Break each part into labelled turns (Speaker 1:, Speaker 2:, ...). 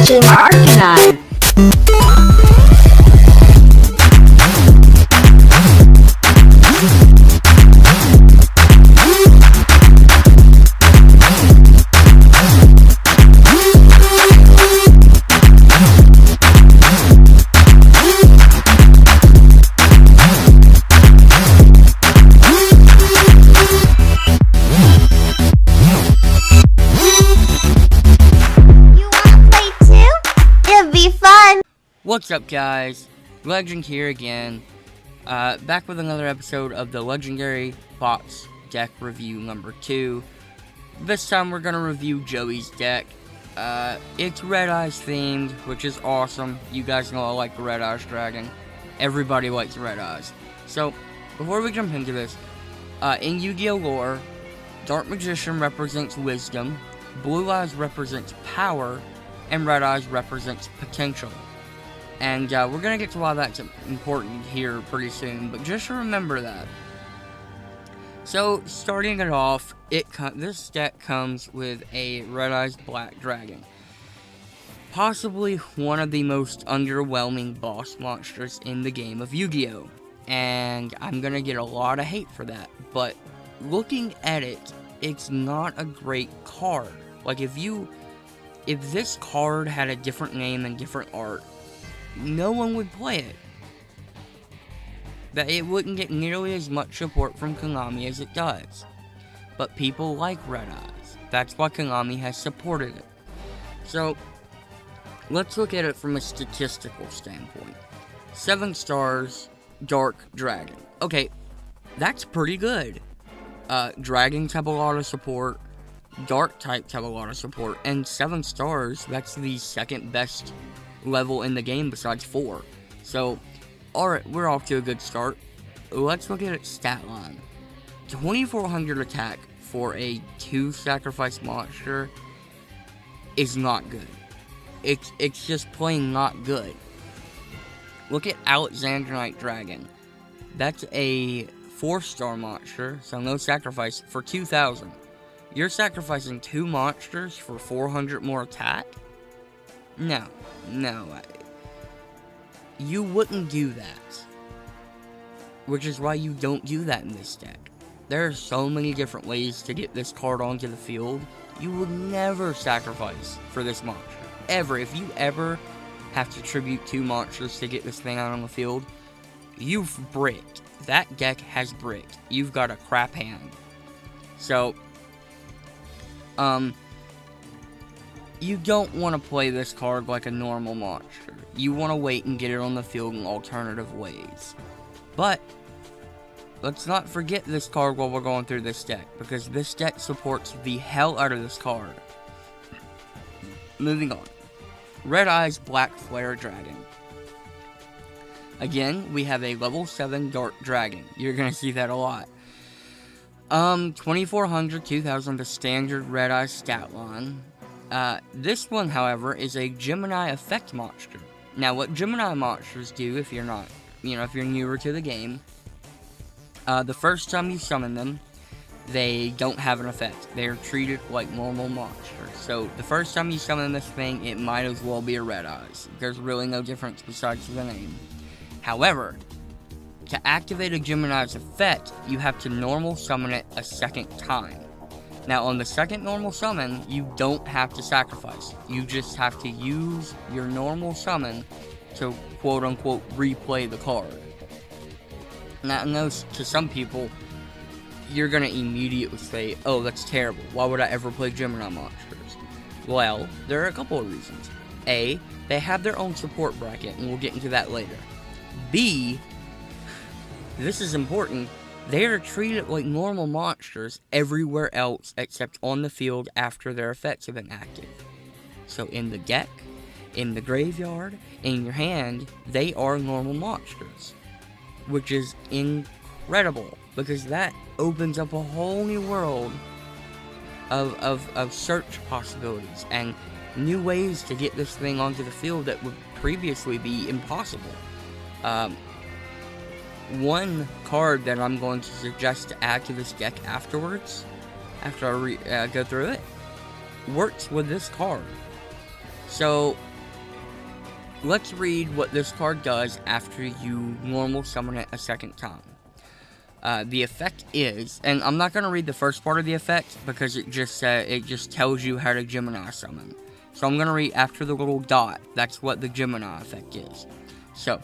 Speaker 1: Legend Arcanine.
Speaker 2: What's up, guys? Legend here again, back with another episode of the Legendary Box Deck Review number 2. This time we're going to review Joey's deck. It's Red Eyes themed, which is awesome. You guys know I like the Red Eyes Dragon. Everybody likes Red Eyes. So, before we jump into this, in Yu-Gi-Oh! Lore, Dark Magician represents wisdom, Blue Eyes represents power, and Red Eyes represents potential. And we're going to get to why that's important here pretty soon, but just remember that. So, starting it off, this deck comes with a Red Eyes Black Dragon. Possibly one of the most underwhelming boss monsters in the game of Yu-Gi-Oh! And I'm going to get a lot of hate for that, but looking at it, it's not a great card. Like, if this card had a different name and different art, no one would play it. That it wouldn't get nearly as much support from Konami as it does. But people like Red Eyes. That's why Konami has supported it. So, let's look at it from a statistical standpoint. 7 stars, Dark Dragon. Okay, that's pretty good. Dragons have a lot of support. Dark types have a lot of support. And 7 stars, that's the second best level in the game besides 4. So, alright, we're off to a good start. Let's look at its stat line. 2400 attack for a 2 sacrifice monster is not good. It's just plain not good. Look at Alexandrite Dragon. That's a 4-star monster, so no sacrifice, for 2000. You're sacrificing 2 monsters for 400 more attack? No, you wouldn't do that, which is why you don't do that in this deck. There are so many different ways to get this card onto the field. You would never sacrifice for this monster, ever. If you ever have to tribute 2 monsters to get this thing out on the field, you've bricked. That deck has bricked. You've got a crap hand. So, you don't want to play this card like a normal monster. You want to wait and get it on the field in alternative ways. But, let's not forget this card while we're going through this deck, because this deck supports the hell out of this card. Moving on. Red Eyes Black Flare Dragon. Again, we have a level 7 Dark Dragon. You're going to see that a lot. 2400, 2000, the standard Red Eyes stat line. This one, however, is a Gemini effect monster. Now, what Gemini monsters do, if you're not, if you're newer to the game, the first time you summon them, they don't have an effect. They're treated like normal monsters. So, the first time you summon this thing, it might as well be a Red Eyes. There's really no difference besides the name. However, to activate a Gemini's effect, you have to normal summon it a second time. Now, on the second normal summon, you don't have to sacrifice. You just have to use your normal summon to, quote-unquote, replay the card. Now, I know to some people, you're going to immediately say, oh, that's terrible. Why would I ever play Gemini monsters? Well, there are a couple of reasons. A, they have their own support bracket, and we'll get into that later. B, this is important, they are treated like normal monsters everywhere else except on the field after their effects have been active. So in the deck, in the graveyard, in your hand, they are normal monsters. Which is incredible, because that opens up a whole new world of search possibilities and new ways to get this thing onto the field that would previously be impossible. One card that I'm going to suggest to add to this deck afterwards, after I go through it, works with this card. So, let's read what this card does after you normal summon it a second time. The effect is, and I'm not going to read the first part of the effect because it just tells you how to Gemini summon. So I'm going to read after the little dot. That's what the Gemini effect is. So,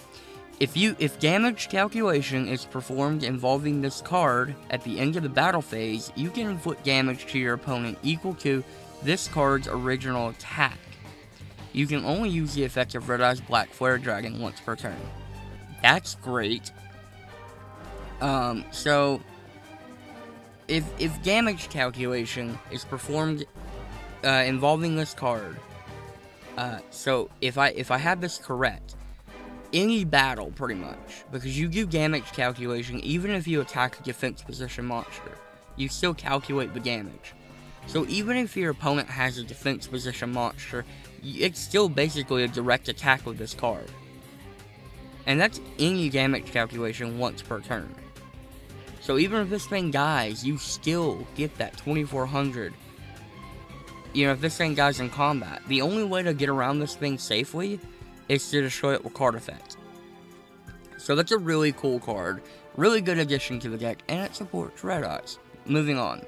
Speaker 2: if damage calculation is performed involving this card at the end of the battle phase, you can inflict damage to your opponent equal to this card's original attack. You can only use the effect of Red Eye's Black Flare Dragon once per turn. That's great. So if damage calculation is performed involving this card, so if I have this correct, any battle pretty much, because you do damage calculation even if you attack a defense position monster, you still calculate the damage. So even if your opponent has a defense position monster, it's still basically a direct attack with this card. And that's any damage calculation once per turn. So even if this thing dies, you still get that 2400. You know, if this thing dies in combat, the only way to get around this thing safely is to destroy it with card effect. So that's a really cool card, really good addition to the deck, and it supports Red Eyes. Moving on.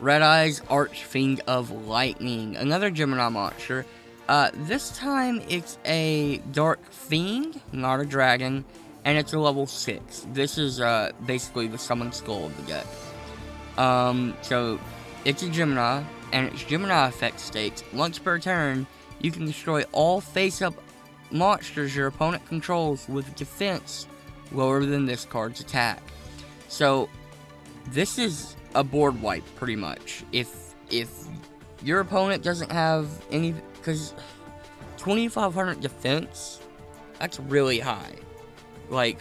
Speaker 2: Red Eye's Archfiend of Lightning, another Gemini monster. This time it's a Dark Fiend, not a dragon, and it's a level 6. This is basically the Summon Skull of the deck. So it's a Gemini, and its Gemini effect states, once per turn, you can destroy all face-up monsters your opponent controls with defense lower than this card's attack. So this is a board wipe, pretty much. If your opponent doesn't have any, because 2500 defense, that's really high. Like,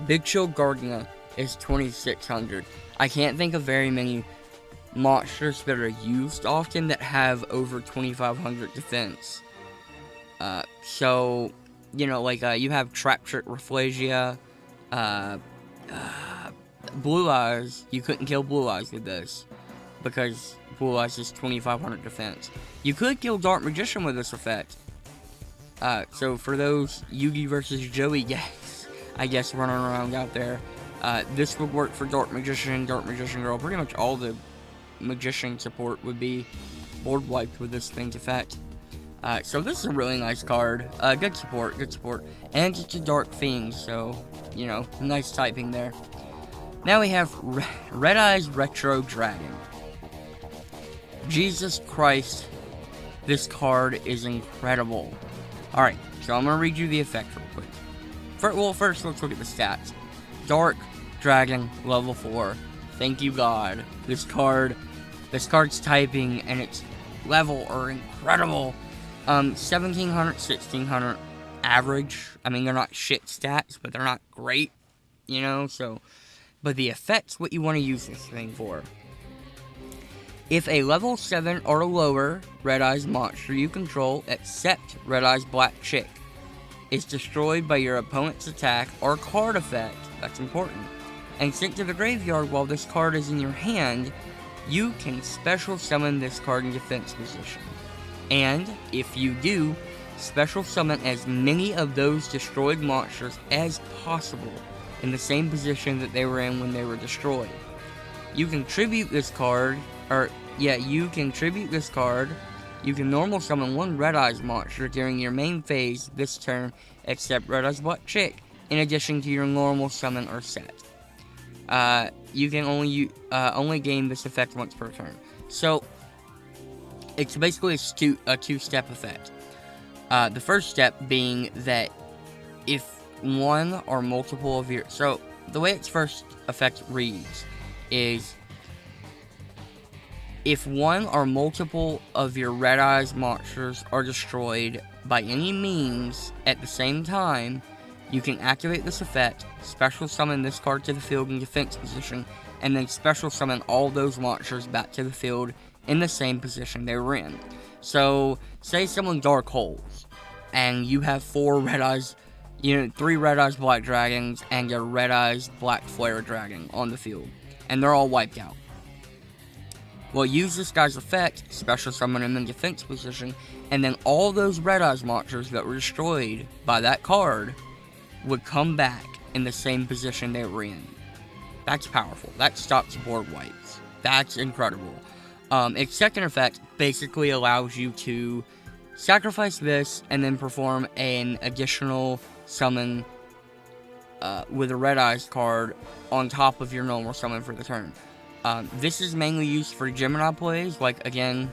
Speaker 2: Big Shield Gardenia is 2600. I can't think of very many monsters that are used often that have over 2500 defense. So, you know, like, you have Trap Trick Rafflesia, Blue Eyes. You couldn't kill Blue Eyes with this, because Blue Eyes is 2500 defense. You could kill Dark Magician with this effect. So for those Yugi versus Joey guys, I guess, running around out there, this would work for Dark Magician, Dark Magician Girl. Pretty much all the Magician support would be board wiped with this thing's effect. So this is a really nice card. Good support. And it's a Dark Fiend, so, you know, nice typing there. Now we have Red Eye's Retro Dragon. Jesus Christ, this card is incredible. Alright, so I'm going to read you the effect real quick. First, let's look at the stats. Dark Dragon, level 4. Thank you, God. This card's typing and its level are incredible. 1700, 1600 average. I mean, they're not shit stats, but they're not great, you know, so. But the effect's what you want to use this thing for. If a level 7 or lower Red Eyes monster you control, except Red Eyes Black Chick, is destroyed by your opponent's attack or card effect, that's important, and sent to the graveyard while this card is in your hand, you can special summon this card in defense position. And, if you do, special summon as many of those destroyed monsters as possible in the same position that they were in when they were destroyed. You can tribute this card, you can normal summon one Red Eyes monster during your main phase this turn, except Red Eyes Black Chick, in addition to your normal summon or set. You can only gain this effect once per turn. So, it's basically a two-step effect. The first step being that if one or multiple of your... So, the way its first effect reads is, if one or multiple of your Red Eyes monsters are destroyed by any means at the same time, you can activate this effect, special summon this card to the field in defense position, and then special summon all those monsters back to the field in the same position they were in. So, say someone Dark Holes, and you have 4 Red Eyes, 3 Red Eyes Black Dragons, and a Red Eyes Black Flare Dragon on the field, and they're all wiped out. Well, use this guy's effect, special summon him in defense position, and then all those Red Eyes monsters that were destroyed by that card would come back in the same position they were in. That's powerful. That stops board wipes. That's incredible. Its second effect basically allows you to sacrifice this and then perform an additional summon with a Red Eyes card on top of your normal summon for the turn. This is mainly used for Gemini plays, like, again,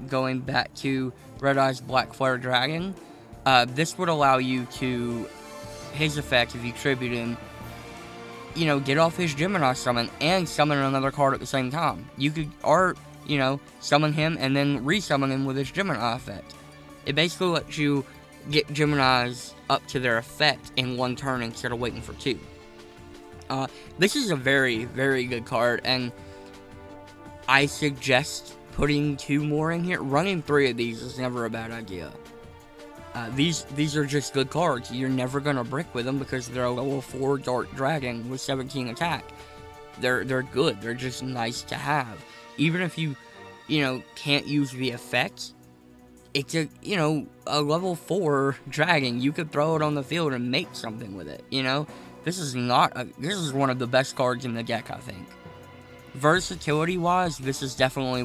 Speaker 2: going back to Red Eyes Black Flare Dragon. This would allow you to, his effect, if you tribute him, you know, get off his Gemini summon and summon another card at the same time. You could, or, you know, summon him and then resummon him with his Gemini effect. It basically lets you get Geminis up to their effect in one turn instead of waiting for two. This is a very, very good card, and I suggest putting 2 more in here. Running 3 of these is never a bad idea. These are just good cards. You're never gonna brick with them because they're a level 4 Dark Dragon with 17 attack. They're good. They're just nice to have. Even if you know, can't use the effects, it's a, you know, a level 4 dragon. You could throw it on the field and make something with it, you know? This is one of the best cards in the deck, I think. Versatility-wise, this is definitely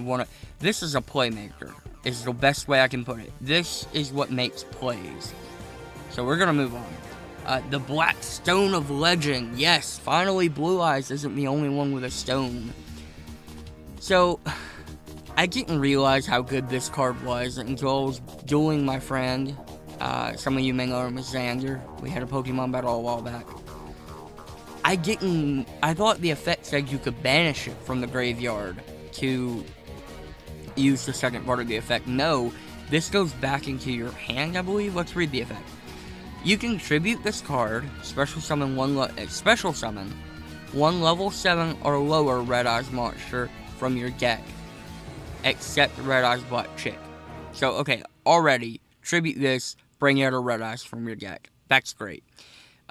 Speaker 2: this is a playmaker, is the best way I can put it. This is what makes plays. So we're gonna move on. The Black Stone of Legend. Yes, finally Blue Eyes isn't the only one with a stone. So, I didn't realize how good this card was until I was dueling my friend. Some of you may know him as Xander. We had a Pokemon battle a while back. I thought the effect said you could banish it from the graveyard to use the second part of the effect. No, this goes back into your hand, I believe. Let's read the effect. You can tribute this card, special summon one level 7 or lower Red Eyes monster from your deck, except Red Eyes Black Chick. So, okay, already, tribute this, bring out a Red Eyes from your deck. That's great.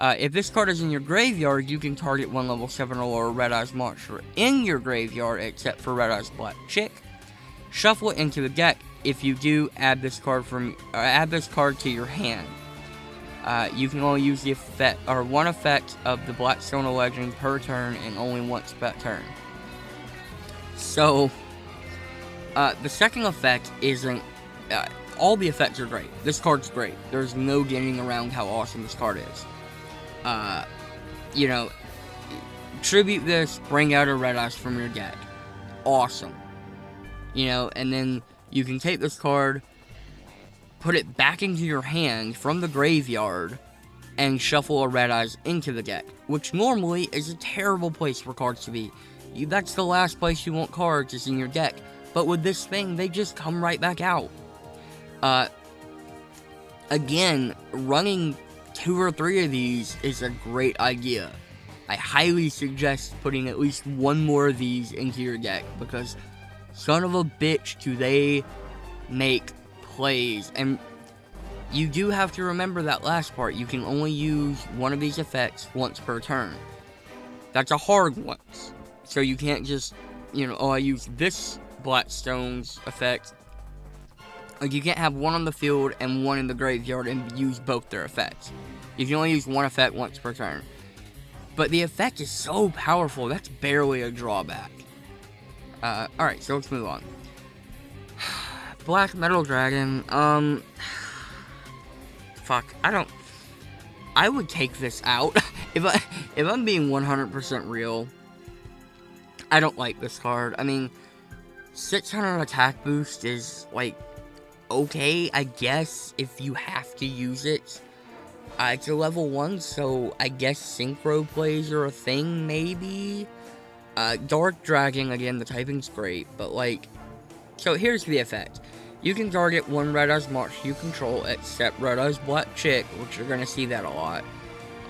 Speaker 2: If this card is in your graveyard, you can target 1 level 7 or lower Red Eyes monster in your graveyard, except for Red Eyes Black Chick. Shuffle it into the deck. If you do, add this card to your hand. You can only use the effect, or one effect of the Black Stone of Legend per turn, and only once per turn. So, the second effect isn't. All the effects are great. This card's great. There's no getting around how awesome this card is. You know, tribute this, bring out a Red Eyes from your deck. Awesome. You know, and then you can take this card, put it back into your hand from the graveyard, and shuffle a Red Eyes into the deck, which normally is a terrible place for cards to be. That's the last place you want cards, is in your deck. But with this thing, they just come right back out. Again, running 2 or 3 of these is a great idea. I highly suggest putting at least 1 more of these into your deck, because son of a bitch do they make plays. And you do have to remember that last part. You can only use 1 of these effects once per turn. That's a hard once. So you can't just, you know, oh, I use this Blackstone's effect. Like, you can't have 1 on the field and 1 in the graveyard and use both their effects. You can only use 1 effect once per turn. But the effect is so powerful, that's barely a drawback. Alright, so let's move on. Black Metal Dragon, fuck, I would take this out. If I'm being 100% real, I don't like this card. I mean, 600 attack boost is, like, okay, I guess, if you have to use it. It's a level 1, so I guess synchro plays are a thing, maybe? Dark Dragon, again, the typing's great, but, like, so here's the effect. You can target 1 Red Eyes monster you control, except Red Eyes Black Chick, which you're gonna see that a lot.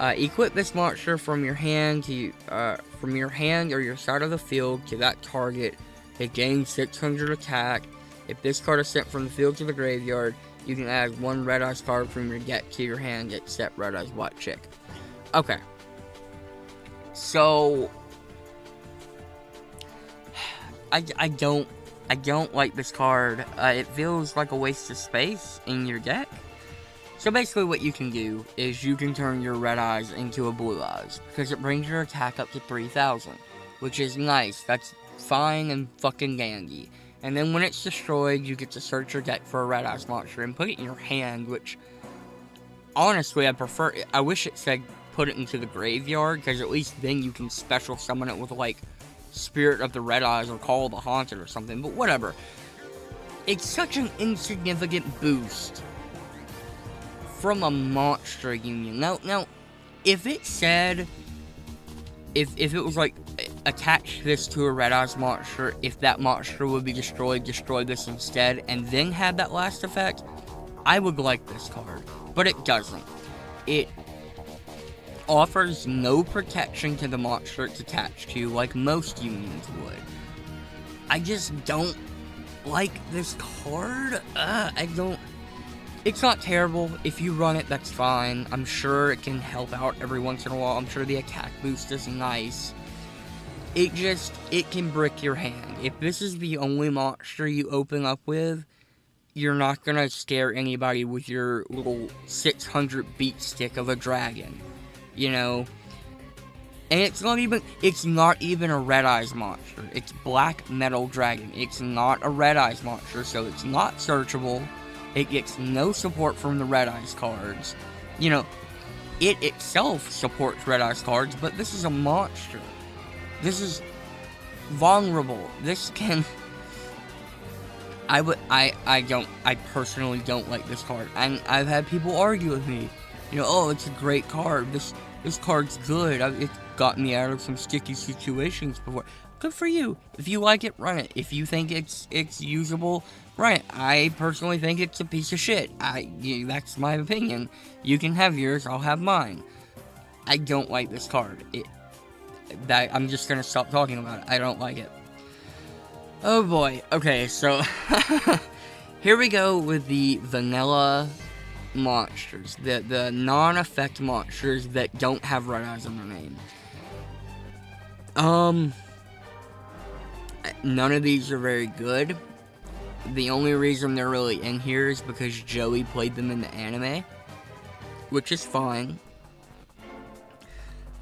Speaker 2: Equip this monster from your hand or your side of the field to that target. It gains 600 attack. If this card is sent from the field to the graveyard, you can add 1 Red Eyes card from your deck to your hand, except Red Eyes Black Chick. Okay. So, I don't like this card. It feels like a waste of space in your deck. So basically what you can do is you can turn your red eyes into a blue eyes, because it brings your attack up to 3,000, which is nice. That's fine and fucking dandy. And then when it's destroyed, you get to search your deck for a red eyes monster and put it in your hand, which honestly I wish it said put it into the graveyard, because at least then you can special summon it with like Spirit of the Red Eyes or Call of the Haunted or something, but whatever. It's such an insignificant boost from a monster union. Now, if it said, if it was like, attach this to a Red Eyes monster, if that monster would be destroyed, destroy this instead, and then have that last effect, I would like this card. But it doesn't. It offers no protection to the monster it's attached to, like most unions would. I just don't like this card. It's not terrible. If you run it, that's fine. I'm sure it can help out every once in a while. I'm sure the attack boost is nice. It can brick your hand. If this is the only monster you open up with, you're not gonna scare anybody with your little 600 beat stick of a dragon. You know? And it's not even a Red Eyes monster. It's Black Metal Dragon. It's not a Red Eyes monster, so it's not searchable. It gets no support from the Red Eyes cards. You know, it itself supports Red Eyes cards, but this is a monster. This is vulnerable. This can... I personally don't like this card. And I've had people argue with me. You know, oh, it's a great card. This card's good. It's gotten me out of some sticky situations before. Good for you. If you like it, run it. If you think it's usable, run it. I personally think it's a piece of shit. That's my opinion. You can have yours, I'll have mine. I don't like this card. I'm just gonna stop talking about it. I don't like it. Oh boy. Okay, so here we go with the vanilla monsters. The non-effect monsters that don't have red eyes on their name. None of these are very good. The only reason they're really in here is because Joey played them in the anime, which is fine.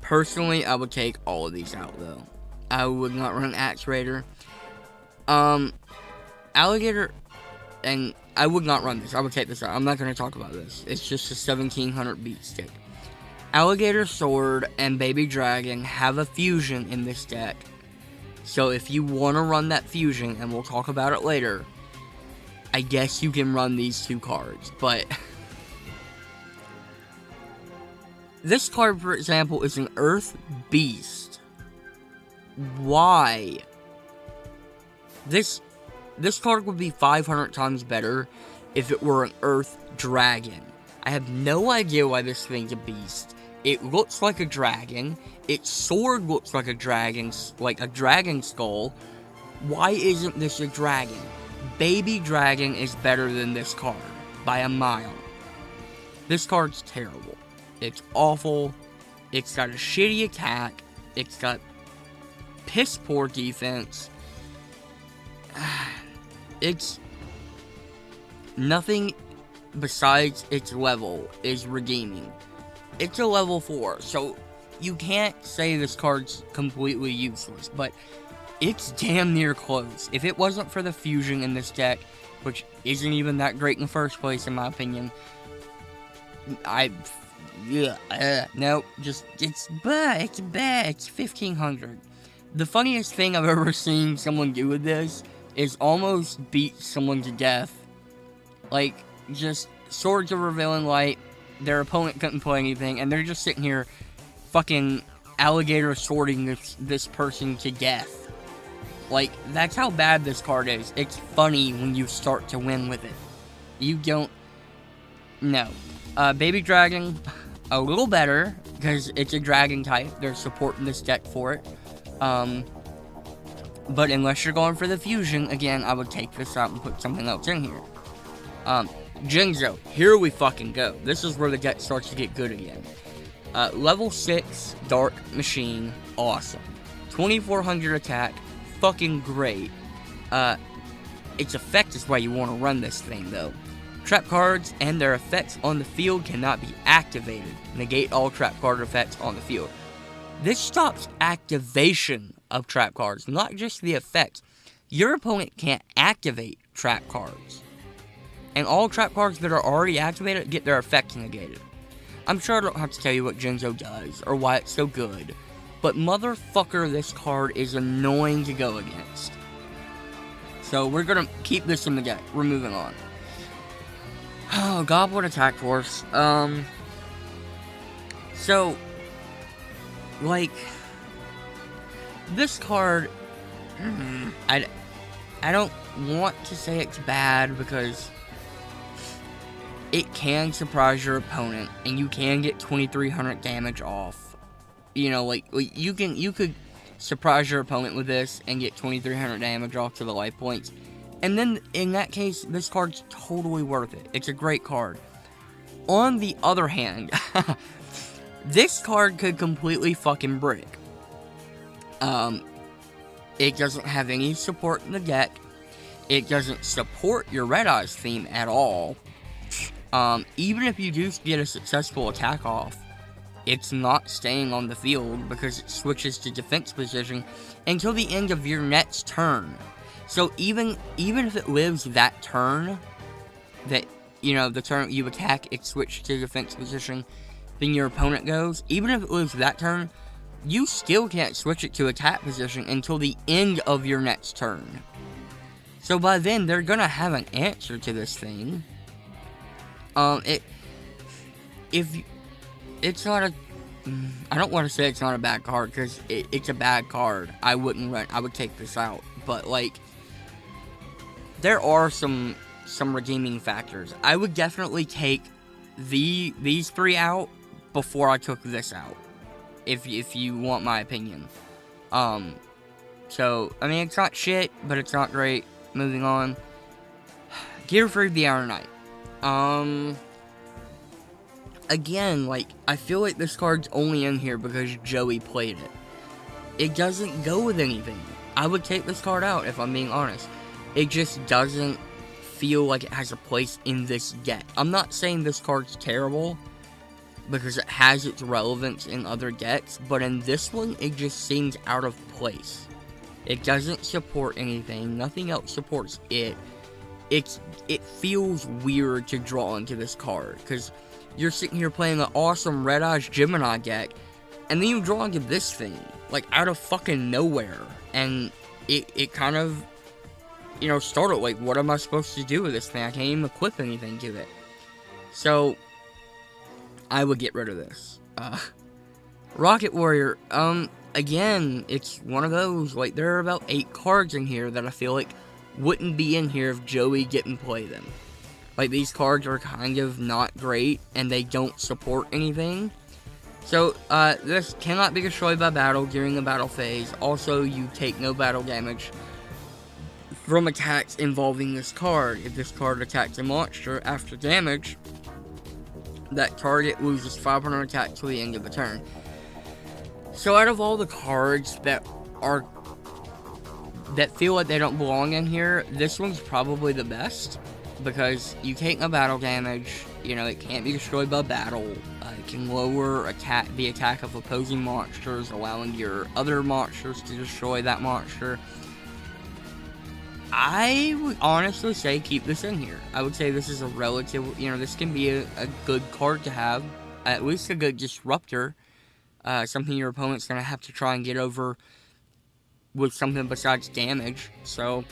Speaker 2: Personally, I would take all of these out, though. I would not run Axe Raider. Alligator, and I would not run this. I would take this out. I'm not going to talk about this. It's just a 1700 beat stick. Alligator Sword and Baby Dragon have a fusion in this deck. So if you want to run that fusion, and we'll talk about it later, I guess you can run these two cards. But this card, for example, is an Earth Beast. Why? This card would be 500 times better if it were an Earth Dragon. I have no idea why this thing's a beast. It looks like a dragon. Its sword looks like a dragon skull. Why isn't this a dragon? Baby Dragon is better than this card by a mile. This card's terrible. It's awful. It's got a shitty attack. It's got piss poor defense. It's nothing besides its level is redeeming. It's a level 4, so you can't say this card's completely useless, but it's damn near close. If it wasn't for the fusion in this deck, which isn't even that great in the first place in my opinion, no, just, it's bad, it's 1500. The funniest thing I've ever seen someone do with this is almost beat someone to death. Like, just Swords of Revealing Light, their opponent couldn't play anything, and they're just sitting here fucking alligator sorting this person to death. Like, that's how bad this card is. It's funny when you start to win with it. You don't... No. Baby Dragon, a little better, because it's a dragon type. There's support in this deck for it. But unless you're going for the fusion, again, I would take this out and put something else in here. Jinzo, here we fucking go. This is where the deck starts to get good again. Level 6, Dark Machine, awesome. 2400 attack, fucking great. Its effect is why you want to run this thing, though. Trap cards and their effects on the field cannot be activated. Negate all trap card effects on the field. This stops activation of trap cards, not just the effects. Your opponent can't activate trap cards. And all trap cards that are already activated get their effects negated. I'm sure I don't have to tell you what Genzo does, or why it's so good. But motherfucker, this card is annoying to go against. So we're gonna keep this in the deck. We're moving on. Oh, Goblin Attack Force. So, like, this card, I don't want to say it's bad because it can surprise your opponent, and you can get 2,300 damage off. You know, like you could surprise your opponent with this and get 2,300 damage off to the life points. And then, in that case, this card's totally worth it. It's a great card. On the other hand, this card could completely fucking brick. It doesn't have any support in the deck. It doesn't support your Red Eyes theme at all. Even if you do get a successful attack off, it's not staying on the field because it switches to defense position until the end of your next turn. So even if it lives that turn, that, you know, the turn you attack, it switches to defense position, then your opponent goes, even if it lives that turn, you still can't switch it to attack position until the end of your next turn. So by then, they're gonna have an answer to this thing. It's not a, I don't want to say it's not a bad card, because it's a bad card. I would take this out, but, like, there are some redeeming factors. I would definitely take these three out before I took this out, if you want my opinion. So, I mean, it's not shit, but it's not great. Moving on. Gear for the Iron Knight. Again, like, I feel like this card's only in here because Joey played it. It doesn't go with anything. I would take this card out, if I'm being honest. It just doesn't feel like it has a place in this deck. I'm not saying this card's terrible, because it has its relevance in other decks, but in this one, it just seems out of place. It doesn't support anything. Nothing else supports it. It feels weird to draw into this card, because you're sitting here playing an awesome Red Eyes Gemini deck, and then you draw into this thing, like, out of fucking nowhere, and it kind of, you know, started, like, what am I supposed to do with this thing? I can't even equip anything to it. So, I would get rid of this. Rocket Warrior, again, it's one of those, like, there are about 8 cards in here that I feel like wouldn't be in here if Joey didn't play them. Like, these cards are kind of not great, and they don't support anything. So, this cannot be destroyed by battle during the battle phase. Also, you take no battle damage from attacks involving this card. If this card attacks a monster after damage, that target loses 500 attack till the end of the turn. So out of all the cards that feel like they don't belong in here, this one's probably the best, because you take no battle damage, you know, it can't be destroyed by battle, it can lower the attack of opposing monsters, allowing your other monsters to destroy that monster. I would honestly say keep this in here. I would say this is a relative, you know, this can be a good card to have, at least a good disruptor, something your opponent's going to have to try and get over with something besides damage. So,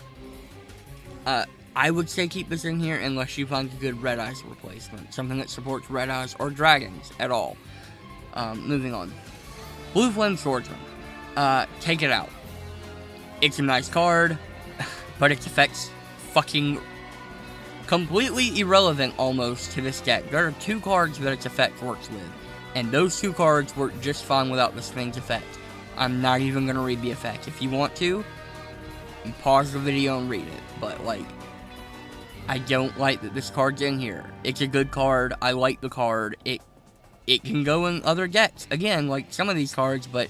Speaker 2: I would say keep this in here unless you find a good Red Eyes replacement, something that supports Red Eyes or Dragons at all. Moving on. Blue Flame Swordsman. Take it out. It's a nice card, but its effects fucking completely irrelevant almost to this deck. There are 2 cards that its effect works with, and those 2 cards work just fine without this thing's effect. I'm not even going to read the effect. If you want to, you pause the video and read it, but, like, I don't like that this card's in here. It's a good card. I like the card. It can go in other decks, again, like some of these cards, but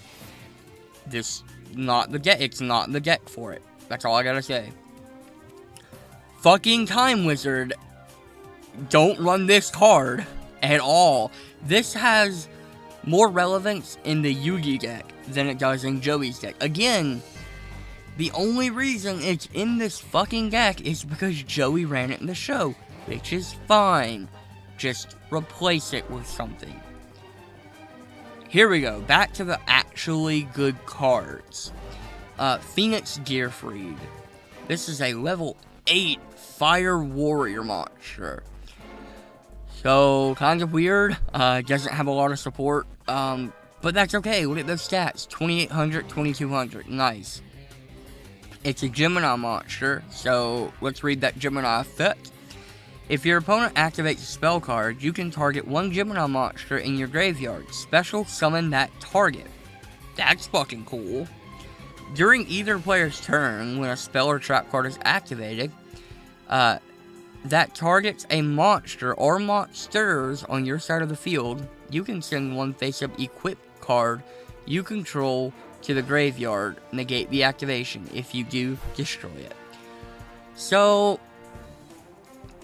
Speaker 2: this not the deck. It's not the deck for it. That's all I gotta say. Fucking Time Wizard. Don't run this card at all. This has more relevance in the Yugi deck than it does in Joey's deck. Again, the only reason it's in this fucking deck is because Joey ran it in the show, which is fine. Just replace it with something. Here we go, back to the actually good cards. Phoenix Gearfried. This is a level 8 Fire Warrior monster. So, kind of weird, doesn't have a lot of support, but that's okay. Look at those stats, 2800, 2200, nice. It's a Gemini monster, so let's read that Gemini effect. If your opponent activates a spell card, you can target one Gemini monster in your graveyard. Special summon that target. That's fucking cool. During either player's turn, when a spell or trap card is activated, that targets a monster or monsters on your side of the field, you can send one face-up equipped card you control to the graveyard, negate the activation. If you do, destroy it. So,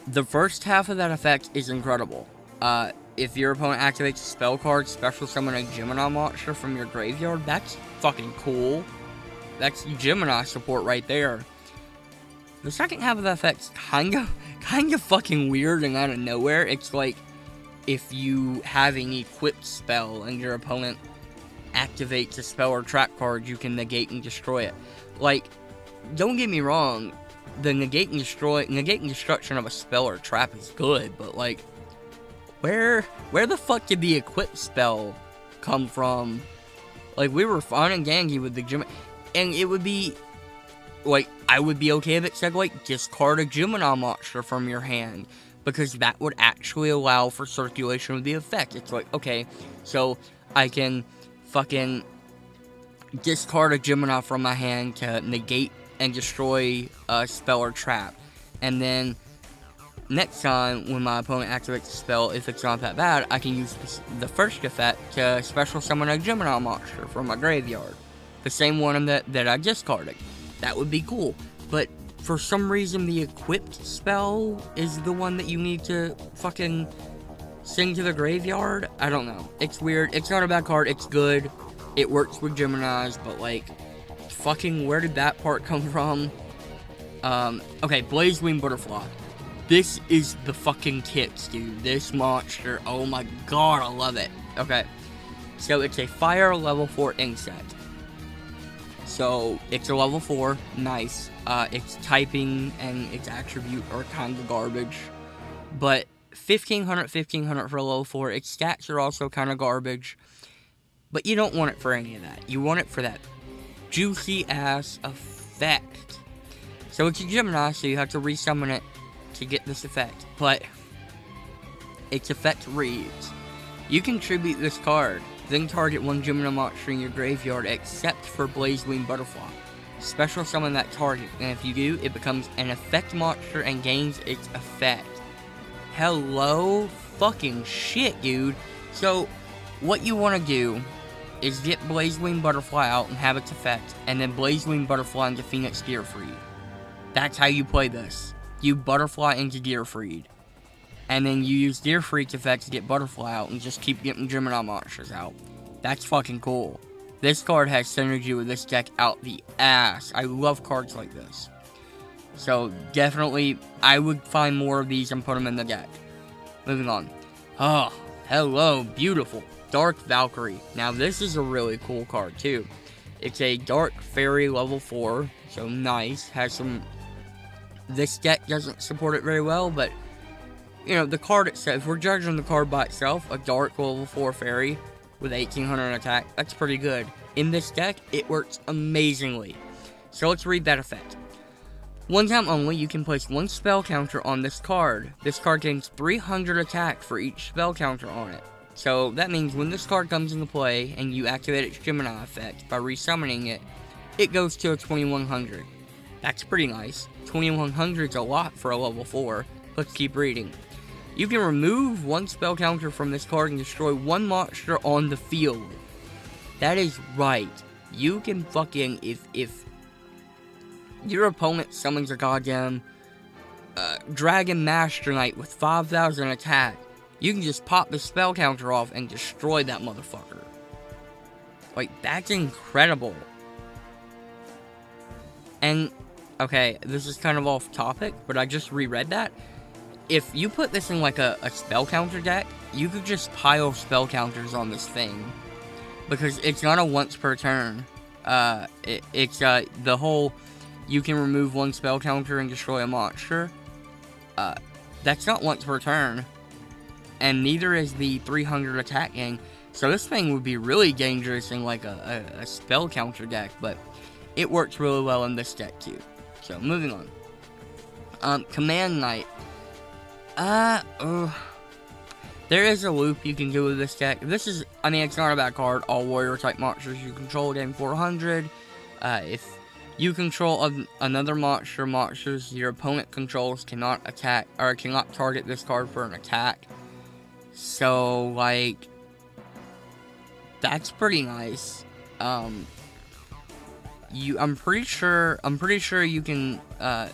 Speaker 2: the first half of that effect is incredible. If your opponent activates a spell card, special summon a Gemini monster from your graveyard, that's fucking cool. That's Gemini support right there. The second half of the effect's kind of fucking weird and out of nowhere. It's like if you have an equipped spell and your opponent activates a spell or trap card, you can negate and destroy it. Like, don't get me wrong, the negate and destruction of a spell or trap is good, but like, where the fuck did the equipped spell come from? Like, we were fine and gangy with the Gemini, and it would be like, I would be okay if it said, like, discard a Gemini monster from your hand, because that would actually allow for circulation of the effect. It's like, okay, so I can fucking discard a Gemini from my hand to negate and destroy a spell or trap. And then, next time, when my opponent activates a spell, if it's not that bad, I can use the first effect to special summon a Gemini monster from my graveyard. The same one that I discarded. That would be cool, but for some reason the equipped spell is the one that you need to fucking send to the graveyard? I don't know. It's weird. It's not a bad card. It's good. It works with Geminis, but like, fucking where did that part come from? Okay, Blazewing Butterfly. This is the fucking tits, dude. This monster, oh my god, I love it. Okay, so it's a fire level 4 insect. So, it's a level 4, nice. Its typing and its attribute are kind of garbage. But 1500 for a level 4. Its stats are also kind of garbage. But you don't want it for any of that. You want it for that juicy ass effect. So it's a Gemini, so you have to resummon it to get this effect. But its effect reads: you can tribute this card, then target one Gemini monster in your graveyard except for Blazewing Butterfly. Special summon that target, and if you do, it becomes an effect monster and gains its effect. Hello fucking shit, dude. So, what you want to do is get Blazewing Butterfly out and have its effect, and then Blazewing Butterfly into Phoenix Gearfried. That's how you play this. You Butterfly into Gearfried. And then you use Gearfried's effect to get Butterfly out and just keep getting Gemini monsters out. That's fucking cool. This card has synergy with this deck out the ass. I love cards like this. So, definitely, I would find more of these and put them in the deck. Moving on. Oh, hello, beautiful. Dark Valkyrie. Now, this is a really cool card, too. It's a Dark Fairy level 4, so nice. Has some... This deck doesn't support it very well, but... You know, the card itself, if we're judging the card by itself, a Dark level 4 Fairy with 1800 attack, that's pretty good. In this deck, it works amazingly. So let's read that effect. One time only, you can place one spell counter on this card. This card gains 300 attack for each spell counter on it. So that means when this card comes into play and you activate its Gemini effect by resummoning it, it goes to a 2100. That's pretty nice. 2100 is a lot for a level 4. Let's keep reading. You can remove one spell counter from this card and destroy one monster on the field. That is right. you can fucking, if your opponent summons a goddamn Dragon Master Knight with 5,000 attack, you can just pop the spell counter off and destroy that motherfucker. Like, that's incredible. And, okay, this is kind of off topic, but I just reread that. If you put this in like a spell counter deck, you could just pile spell counters on this thing. Because it's not a once per turn. It's the whole, you can remove one spell counter and destroy a monster. That's not once per turn. And neither is the 300 attacking. So this thing would be really dangerous in like a spell counter deck. But it works really well in this deck too. So moving on. Command Knight. There is a loop you can do with this deck. This is, I mean, it's not a bad card. All warrior type monsters you control gain 400. If you control another monsters your opponent controls cannot attack, or cannot target this card for an attack. So, like, that's pretty nice. I'm pretty sure you can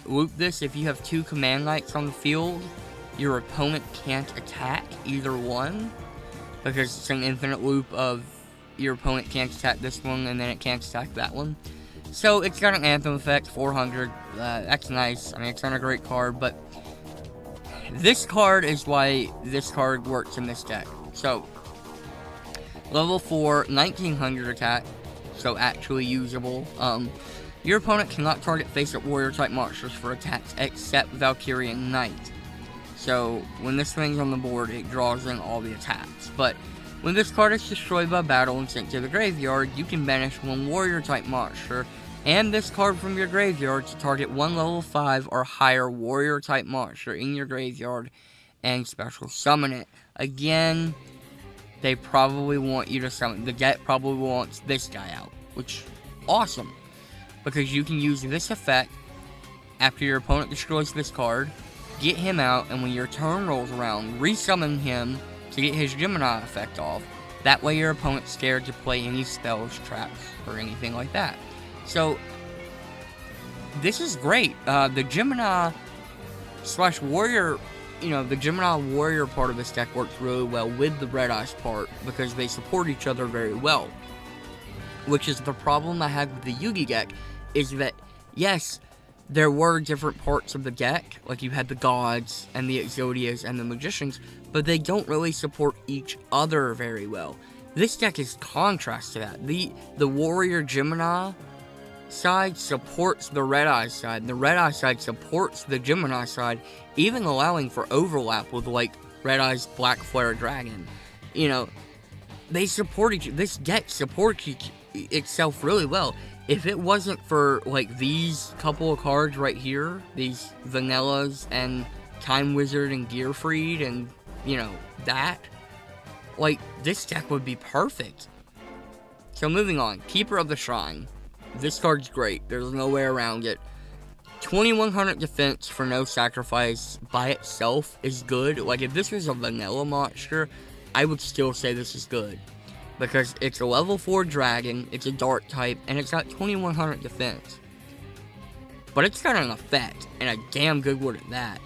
Speaker 2: loop this if you have 2 Command Knights on the field. Your opponent can't attack either one, because it's an infinite loop of your opponent can't attack this one and then it can't attack that one. So it's got an Anthem effect, 400. That's nice. I mean, it's not a great card, but this card is why this card works in this deck. So level 4, 1900 attack, so actually usable. Your opponent cannot target face-up warrior type monsters for attacks except Valkyrian Knight. So, when this thing's on the board, it draws in all the attacks. But, when this card is destroyed by battle and sent to the graveyard, you can banish one warrior-type monster, and this card from your graveyard to target one level 5 or higher warrior-type monster in your graveyard, and special summon it. Again, they probably want you to summon, the deck probably wants this guy out, which, awesome. Because you can use this effect after your opponent destroys this card, get him out, and when your turn rolls around, resummon him to get his Gemini effect off. That way your opponent's scared to play any spells, traps, or anything like that. So, this is great. The Gemini slash Warrior, the Gemini Warrior part of this deck works really well with the Red Eyes part, because they support each other very well. Which is the problem I had with the Yugi deck, is that, yes, there were different parts of the deck, like you had the gods, and the Exodias, and the magicians, but they don't really support each other very well. This deck is contrast to that. The Warrior Gemini side supports the Red Eye side, the Red Eye side supports the Gemini side, even allowing for overlap with, like, Red Eye's Black Flare Dragon. They support this deck supports itself really well. If it wasn't for, like, these couple of cards right here, these Vanillas and Time Wizard and Gearfried and, that, like, this deck would be perfect. So moving on, Keeper of the Shrine. This card's great. There's no way around it. 2100 defense for no sacrifice by itself is good. Like, if this was a vanilla monster, I would still say this is good. Because it's a level 4 dragon, it's a dark type, and it's got 2100 defense. But it's got an effect, and a damn good one at that.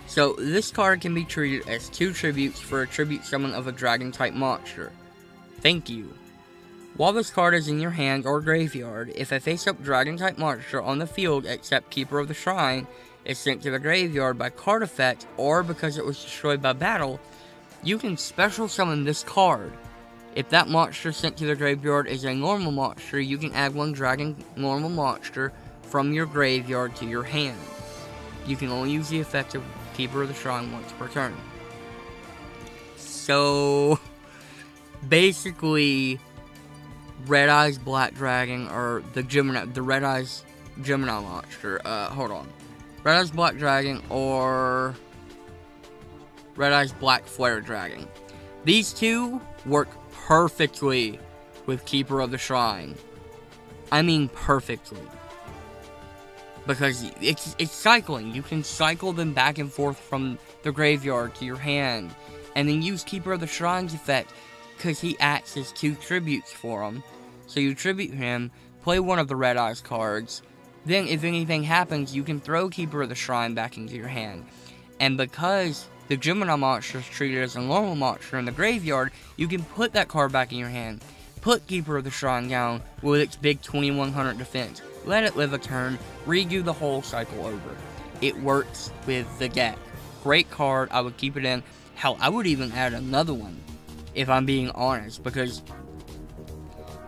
Speaker 2: So, this card can be treated as 2 tributes for a tribute summon of a dragon type monster. Thank you. While this card is in your hand or graveyard, if a face-up dragon type monster on the field except Keeper of the Shrine is sent to the graveyard by card effect or because it was destroyed by battle, you can special summon this card. If that monster sent to the graveyard is a normal monster, you can add one dragon normal monster from your graveyard to your hand. You can only use the effect of Keeper of the Shrine once per turn. So, basically, Red Eyes Black Dragon, or the Red Eyes Gemini monster, Red Eyes Black Dragon, or Red Eyes Black Flare Dragon. These two work perfectly with Keeper of the Shrine. I mean perfectly. Because it's cycling. You can cycle them back and forth from the graveyard to your hand. And then use Keeper of the Shrine's effect, because he acts as 2 tributes for them. So you tribute him, play one of the Red Eyes cards, then if anything happens, you can throw Keeper of the Shrine back into your hand. And because the Gemini monster is treated as a normal monster in the graveyard, you can put that card back in your hand, put Keeper of the Shrine down with its big 2100 defense, let it live a turn, redo the whole cycle over. It works with the deck. Great card, I would keep it in. Hell, I would even add another one, if I'm being honest, because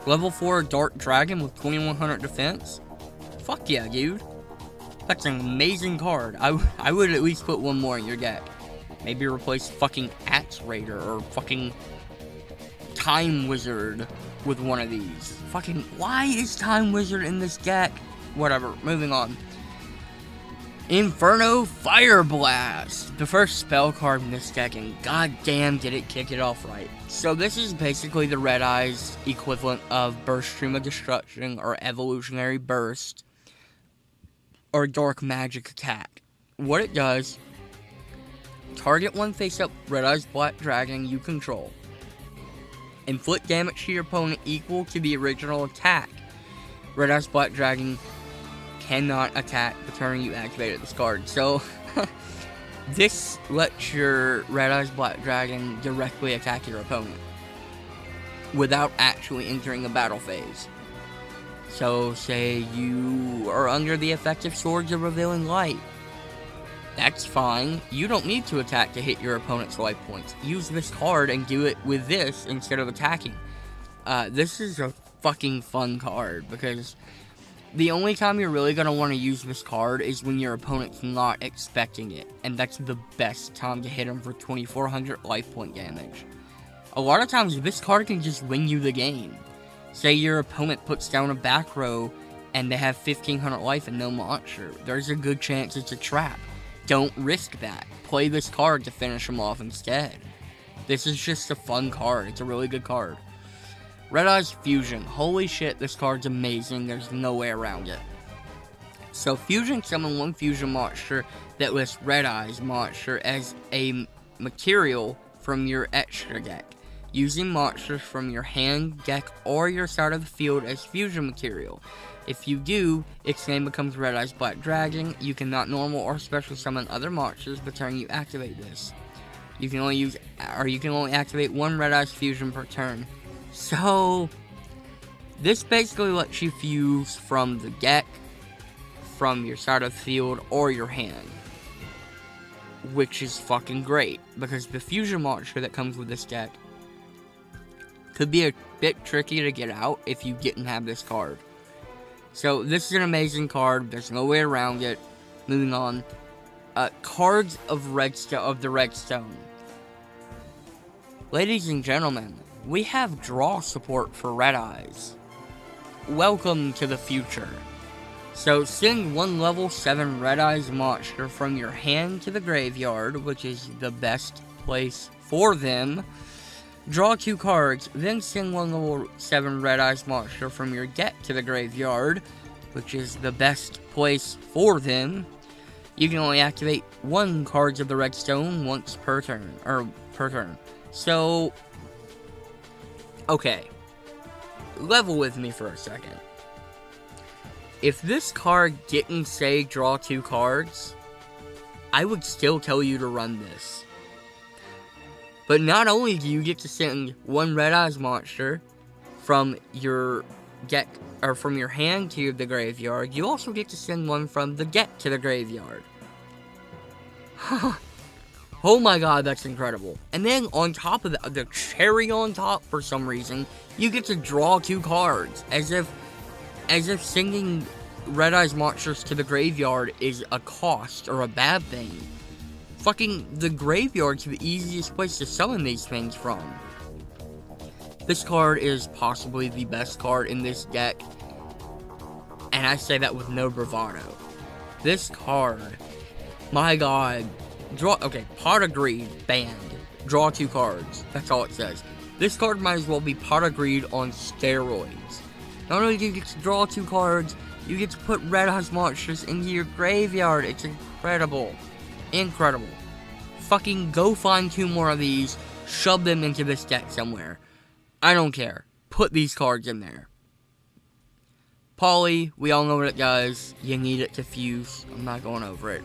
Speaker 2: level 4 Dark Dragon with 2100 defense? Fuck yeah, dude. That's an amazing card. I would at least put one more in your deck. Maybe replace fucking Axe Raider or fucking Time Wizard with one of these. Fucking, why is Time Wizard in this deck? Whatever, moving on. Inferno Fire Blast! The first spell card in this deck, and goddamn did it kick it off right. So this is basically the Red Eyes equivalent of Burst Stream of Destruction or Evolutionary Burst or Dark Magic Attack. What it does, target one face-up Red Eyes Black Dragon you control. Inflict damage to your opponent equal to the original attack. Red Eyes Black Dragon cannot attack the turn you activated this card. So, this lets your Red Eyes Black Dragon directly attack your opponent without actually entering a battle phase. So, say you are under the effect of Swords of Revealing Light. That's fine. You don't need to attack to hit your opponent's life points. Use this card and do it with this instead of attacking. This is a fucking fun card because the only time you're really going to want to use this card is when your opponent's not expecting it. And that's the best time to hit them for 2400 life point damage. A lot of times this card can just win you the game. Say your opponent puts down a back row and they have 1500 life and no monster. There's a good chance it's a trap. Don't risk that. Play this card to finish them off instead. This is just a fun card. It's a really good card. Red Eyes Fusion. Holy shit, this card's amazing. There's no way around it. So Fusion summon one Fusion monster that lists Red Eyes monster as a material from your extra deck, using monsters from your hand, deck, or your side of the field as fusion material. If you do, its name becomes Red Eyes Black Dragon. You cannot normal or special summon other monsters the turn you activate this. You can only activate one Red Eyes Fusion per turn. So, this basically lets you fuse from the deck, from your side of the field, or your hand. Which is fucking great, because the fusion monster that comes with this deck could be a bit tricky to get out if you didn't have this card. So, this is an amazing card. There's no way around it. Moving on. Cards of the Redstone. Ladies and gentlemen, we have draw support for Red Eyes. Welcome to the future. So, send one level 7 Red Eyes monster from your hand to the graveyard, which is the best place for them. Draw 2 cards, then send one level 7 Red Eyes monster from your deck to the graveyard, which is the best place for them. You can only activate 1 cards of the Redstone once per turn, So, okay, level with me for a second. If this card didn't say draw 2 cards, I would still tell you to run this. But not only do you get to send 1 Red Eyes monster from your deck, or from your hand to the graveyard, you also get to send 1 from the deck to the graveyard. Oh my god, that's incredible. And then on top of that, the cherry on top for some reason, you get to draw 2 cards. As if sending Red Eyes monsters to the graveyard is a cost or a bad thing. Fucking the graveyard's the easiest place to summon these things from. This card is possibly the best card in this deck, and I say that with no bravado. This card, my god, Pot of Greed, banned. Draw 2 cards, that's all it says. This card might as well be Pot of Greed on steroids. Not only do you get to draw 2 cards, you get to put Red Eyes monsters into your graveyard. It's incredible. Incredible. Fucking go find 2 more of these, shove them into this deck somewhere. I don't care. Put these cards in there. Polly, we all know what it does. You need it to fuse. I'm not going over it.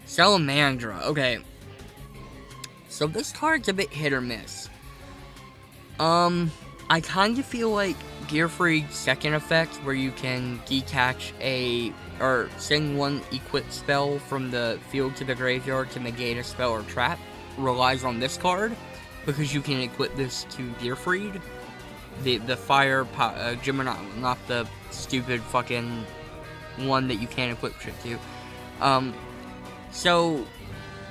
Speaker 2: Salamandra. Okay. So this card's a bit hit or miss. I kind of feel like Gearfried's second effect, where you can detach or send one equip spell from the field to the graveyard to negate a spell or trap, relies on this card, because you can equip this to Gearfried. The fire Gemini one, not the stupid fucking one that you can't equip shit to. So,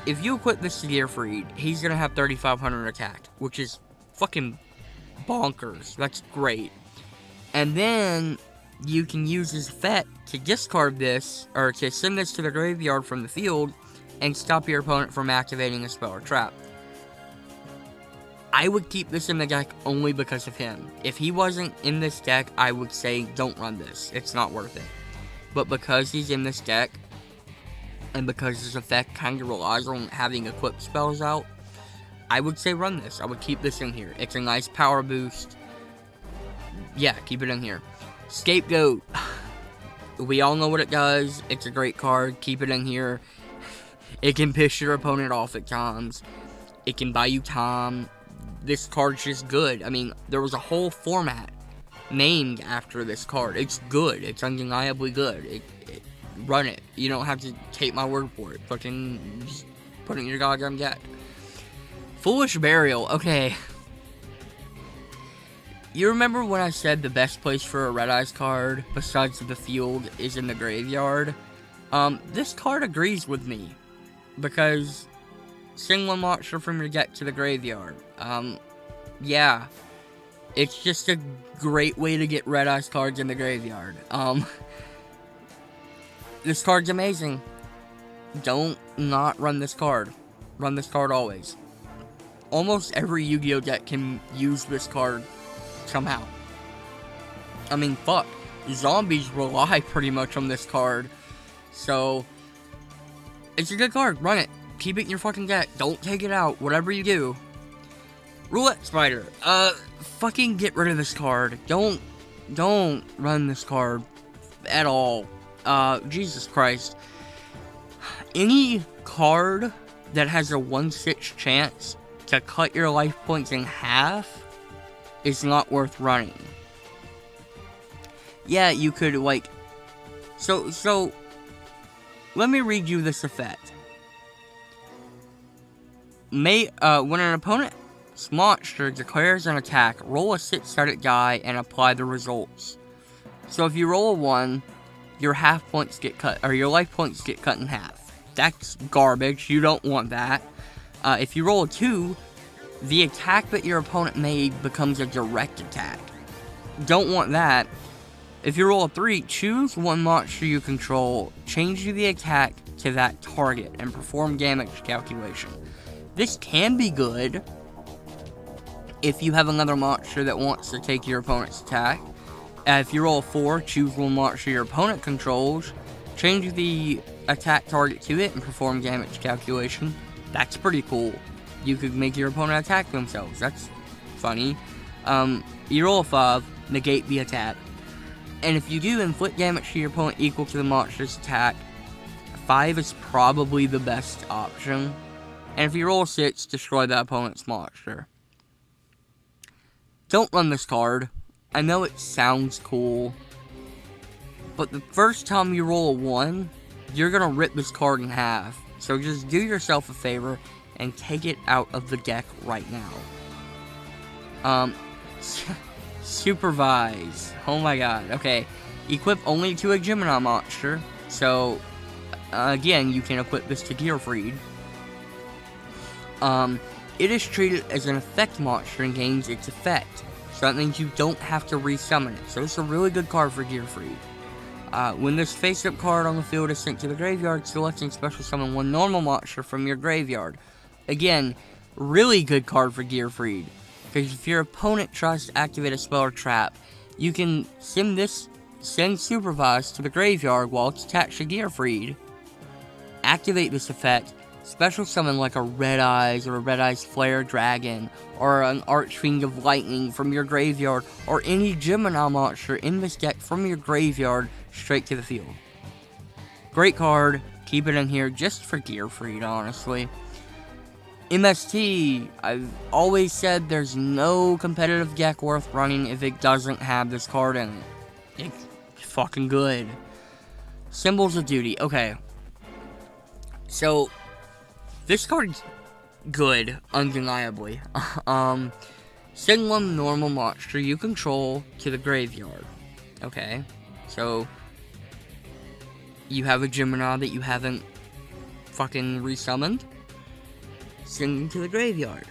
Speaker 2: if you equip this to Gearfried, he's gonna have 3,500 attack, which is fucking bonkers. That's great. And then you can use his effect to discard this, or to send this to the graveyard from the field, and stop your opponent from activating a spell or trap. I would keep this in the deck only because of him. If he wasn't in this deck, I would say don't run this. It's not worth it. But because he's in this deck, and because his effect kind of relies on having equipped spells out, I would say run this. I would keep this in here. It's a nice power boost. Yeah, keep it in here. Scapegoat. We all know what it does. It's a great card. Keep it in here. It can piss your opponent off at times. It can buy you time. This card's just good. I mean, there was a whole format named after this card. It's good. It's undeniably good. Run it. You don't have to take my word for it. Fucking just put it in your goddamn deck. Foolish Burial. Okay. You remember when I said the best place for a Red Eyes card, besides the field, is in the graveyard? This card agrees with me. Because send one monster from your deck to the graveyard. Yeah. It's just a great way to get Red Eyes cards in the graveyard. This card's amazing. Don't not run this card. Run this card always. Almost every Yu-Gi-Oh deck can use this card somehow. I mean, fuck. Zombies rely pretty much on this card. So, it's a good card. Run it. Keep it in your fucking deck. Don't take it out. Whatever you do. Roulette Spider. Fucking get rid of this card. Don't run this card at all. Jesus Christ. Any card that has a 1/6 chance to cut your life points in half is not worth running. Yeah, you could, like... So, let me read you this effect. When an opponent's monster declares an attack, roll a 6-sided die and apply the results. So if you roll a 1, your half points get cut, or your life points get cut in half. That's garbage. You don't want that. If you roll a 2, the attack that your opponent made becomes a direct attack. Don't want that. If you roll a 3, choose one monster you control, change the attack to that target, and perform damage calculation. This can be good if you have another monster that wants to take your opponent's attack. If you roll a 4, choose one monster your opponent controls, change the attack target to it, and perform damage calculation. That's pretty cool. You could make your opponent attack themselves. That's funny. You roll a 5, negate the attack. And if you do, inflict damage to your opponent equal to the monster's attack. 5 is probably the best option. And if you roll a 6, destroy the opponent's monster. Don't run this card. I know it sounds cool, but the first time you roll a 1, you're gonna rip this card in half. So just do yourself a favor and take it out of the deck right now. Supervise. Oh my god. Okay. Equip only to a Gemini monster. So, again, you can equip this to Gearfried. It is treated as an effect monster and gains its effect. So that means you don't have to resummon it. So it's a really good card for Gearfried. When this face-up card on the field is sent to the graveyard, select and special summon one normal monster from your graveyard. Again, really good card for Gearfried. Because if your opponent tries to activate a spell or trap, you can send Supervise to the graveyard while it's attached to Gearfried, activate this effect, special summon like a Red Eyes or a Red Eyes Flare Dragon or an Archfiend of Lightning from your graveyard or any Gemini monster in this deck from your graveyard straight to the field. Great card, keep it in here just for gear freed, honestly. MST, I've always said there's no competitive deck worth running if it doesn't have this card in it. It's fucking good. Symbols of Duty, okay. So, this card's good, undeniably. Send one normal monster you control to the graveyard. Okay, so you have a Gemini that you haven't fucking resummoned. Send them to the graveyard.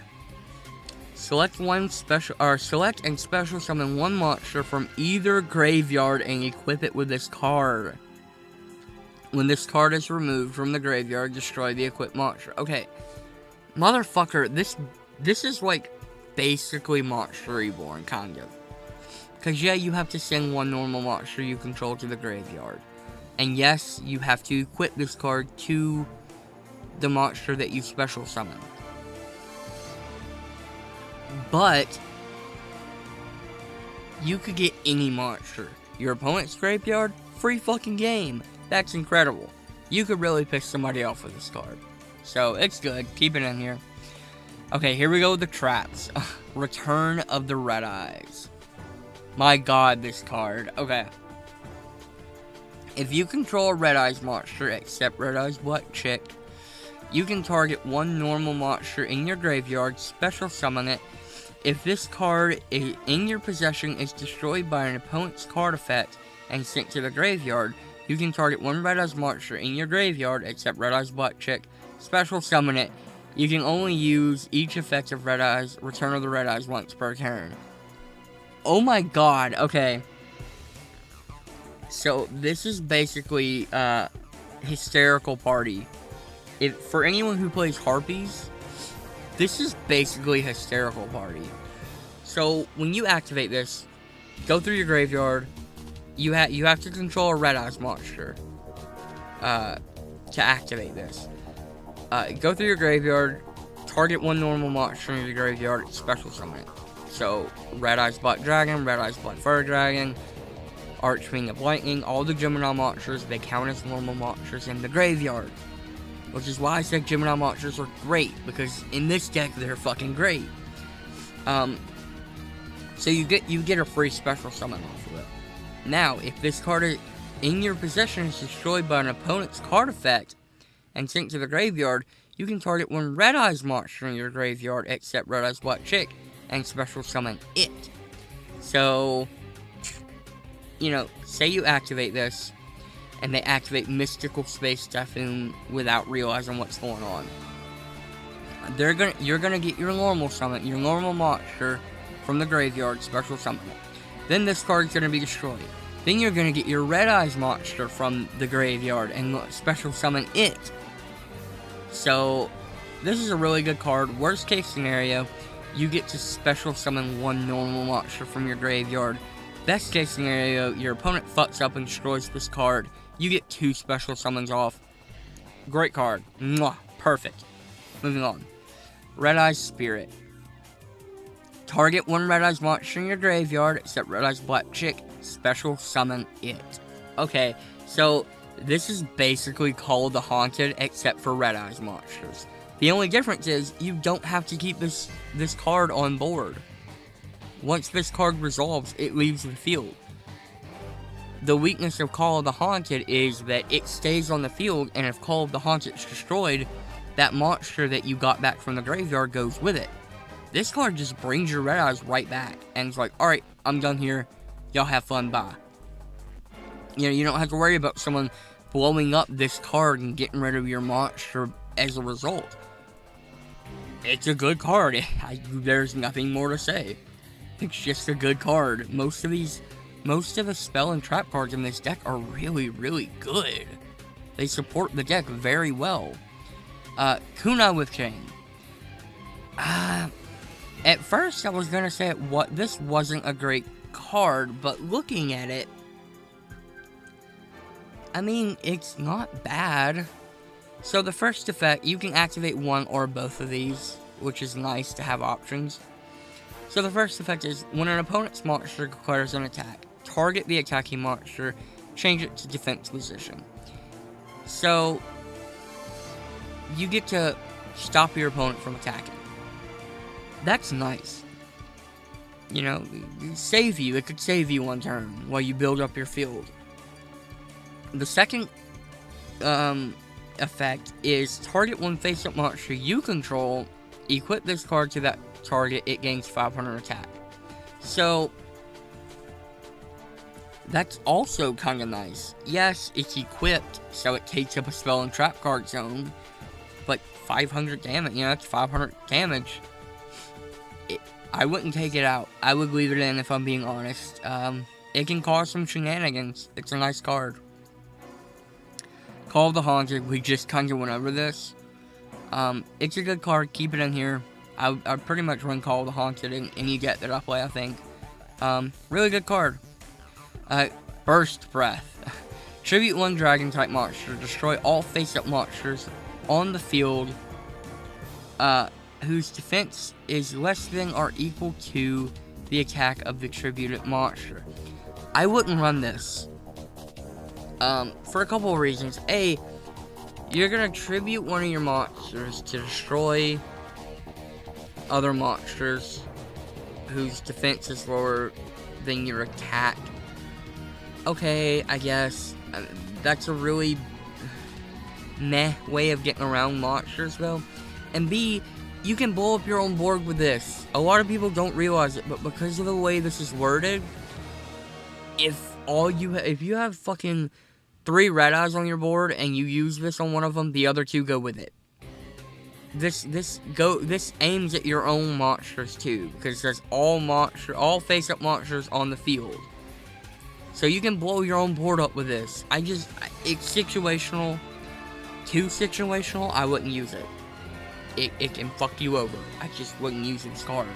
Speaker 2: Select and special summon one monster from either graveyard and equip it with this card. When this card is removed from the graveyard, destroy the equipped monster. Okay, motherfucker, this is like basically Monster Reborn, kind of. Because yeah, you have to send one normal monster you control to the graveyard. And yes, you have to equip this card to the monster that you special summon. But you could get any monster. Your opponent's graveyard, free fucking game. That's incredible. You could really piss somebody off with this card. So it's good. Keep it in here. Okay, here we go with the traps. Return of the Red Eyes. My god, this card. Okay. If you control a Red Eyes monster except Red Eyes Butt Chick, you can target one normal monster in your graveyard, special summon it. If this card in your possession is destroyed by an opponent's card effect and sent to the graveyard, you can target one Red Eyes monster in your graveyard except Red Eyes Butt Chick, special summon it. You can only use each effect of Red Eyes, Return of the Red Eyes once per turn. Oh my god, okay. So, this is basically, Hysterical Party. For anyone who plays Harpies, this is basically Hysterical Party. So, when you activate this, go through your graveyard, you have to control a Red Eyes monster, to activate this. Go through your graveyard, target one normal monster in your graveyard, special summon it. So, Red Eyes Butt Dragon, Red Eyes Butt Fur Dragon, Archfiend of Lightning, all the Gemini monsters, they count as normal monsters in the graveyard. Which is why I said Gemini monsters are great, because in this deck, they're fucking great. So you get a free special summon off of it. Now, if this card in your possession is destroyed by an opponent's card effect and sent to the graveyard, you can target one Red Eyes monster in your graveyard except Red Eyes Butt Chick and special summon it. So, you know, say you activate this, and they activate Mystical Space Typhoon without realizing what's going on. You're gonna get your normal summon, your normal monster from the graveyard, special summon it. Then this card's gonna be destroyed. Then you're gonna get your Red Eyes monster from the graveyard and special summon it. So, this is a really good card. Worst case scenario, you get to special summon one normal monster from your graveyard. Best case scenario, your opponent fucks up and destroys this card. You get 2 special summons off. Great card. Mwah. Perfect. Moving on. Red Eyes Spirit. Target one Red Eyes monster in your graveyard, except Red Eyes Butt Chick. Special summon it. Okay, so this is basically Call of the Haunted, except for Red Eyes monsters. The only difference is, you don't have to keep this card on board. Once this card resolves, it leaves the field. The weakness of Call of the Haunted is that it stays on the field, and if Call of the Haunted is destroyed, that monster that you got back from the graveyard goes with it. This card just brings your Red Eyes right back, and it's like, alright, I'm done here, y'all have fun, bye. You know, you don't have to worry about someone blowing up this card and getting rid of your monster as a result. It's a good card, there's nothing more to say. It's just a good card. Most of the spell and trap cards in this deck are really, really good. They support the deck very well. Kunai with Chain. At first I was gonna say this wasn't a great card, but looking at it, I mean, it's not bad. So the first effect, you can activate one or both of these, which is nice to have options. So the first effect is, when an opponent's monster declares an attack, target the attacking monster, change it to defense position. So you get to stop your opponent from attacking. That's nice. You know, it could save you one turn while you build up your field. The second effect is, target one face-up monster you control, equip this card to that target, it gains 500 attack. So that's also kind of nice. Yes, it's equipped, so it takes up a spell and trap card zone, but 500 damage, you know, that's 500 damage. I wouldn't take it out. I would leave it in if I'm being honest. It can cause some shenanigans. It's a nice card. Call of the Haunted, we just kind of went over this. It's a good card, keep it in here. I pretty much run Call of the Haunted in any deck that I play, I think. Really good card. Burst Breath. Tribute one dragon type monster. Destroy all face-up monsters on the field whose defense is less than or equal to the attack of the tributed monster. I wouldn't run this. For a couple of reasons. A, you're gonna tribute one of your monsters to destroy other monsters whose defense is lower than your attack. Okay, I guess. That's a really meh way of getting around monsters, though. And B, you can blow up your own board with this. A lot of people don't realize it, but because of the way this is worded, if you have fucking 3 red eyes on your board and you use this on one of them, the other 2 go with it. This aims at your own monsters too, because it says all face-up monsters on the field. So you can blow your own board up with this. It's situational. Too situational, I wouldn't use it. It can fuck you over. I just wouldn't use this card.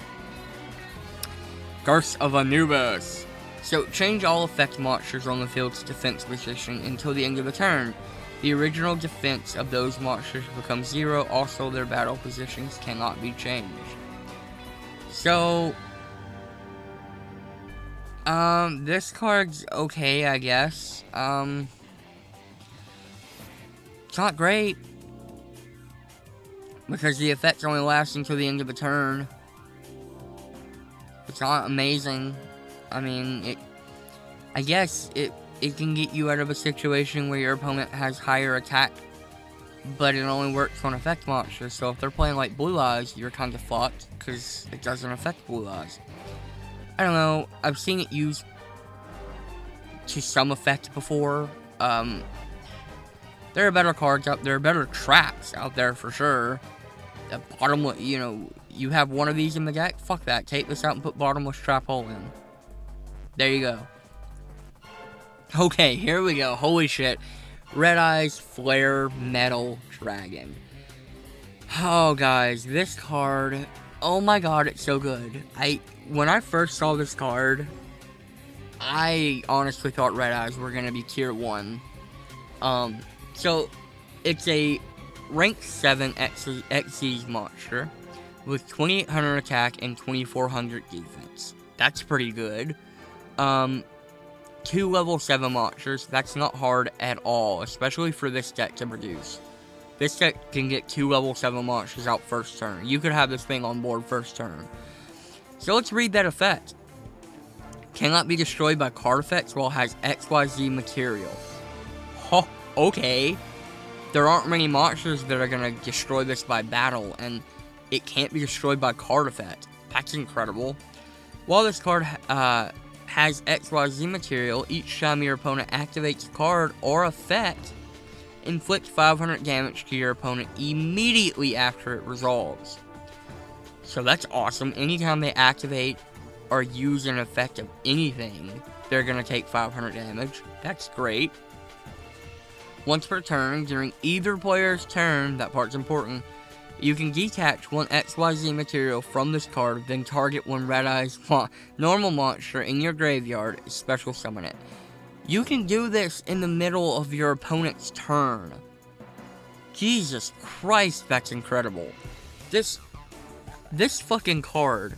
Speaker 2: Curse of Anubis. So, change all effect monsters on the field's defense position until the end of the turn. The original defense of those monsters becomes 0. Also, their battle positions cannot be changed. So, this card's okay, I guess. It's not great, because the effects only last until the end of the turn. It's not amazing. I mean, I guess it can get you out of a situation where your opponent has higher attack, but it only works on effect monsters. So if they're playing like Blue Eyes, you're kind of fucked, because it doesn't affect Blue Eyes. I don't know, I've seen it used to some effect before. There are better cards out there, better traps out there for sure. The bottomless, you know, you have one of these in the deck, fuck that, take this out and put bottomless trap hole in. There you go. Okay, here we go, holy shit. Red Eyes Flare Metal Dragon. Oh guys, this card, oh my god, it's so good. When I first saw this card, I honestly thought Red Eyes were gonna be tier 1. So, it's a rank 7 XZ monster with 2800 attack and 2400 defense. That's pretty good. 2 level 7 monsters, that's not hard at all, especially for this deck to produce. This deck can get 2 level 7 monsters out first turn. You could have this thing on board first turn. So let's read that effect. Cannot be destroyed by card effects while it has XYZ material. Oh, okay. There aren't many monsters that are going to destroy this by battle, and it can't be destroyed by card effect. That's incredible. While this card has XYZ material, each time your opponent activates a card or effect, inflict 500 damage to your opponent immediately after it resolves. So that's awesome. Anytime they activate or use an effect of anything, they're going to take 500 damage. That's great. Once per turn, during either player's turn, that part's important, you can detach one XYZ material from this card, then target one Red Eyes normal monster in your graveyard, special summon it. You can do this in the middle of your opponent's turn. Jesus Christ, that's incredible. This fucking card.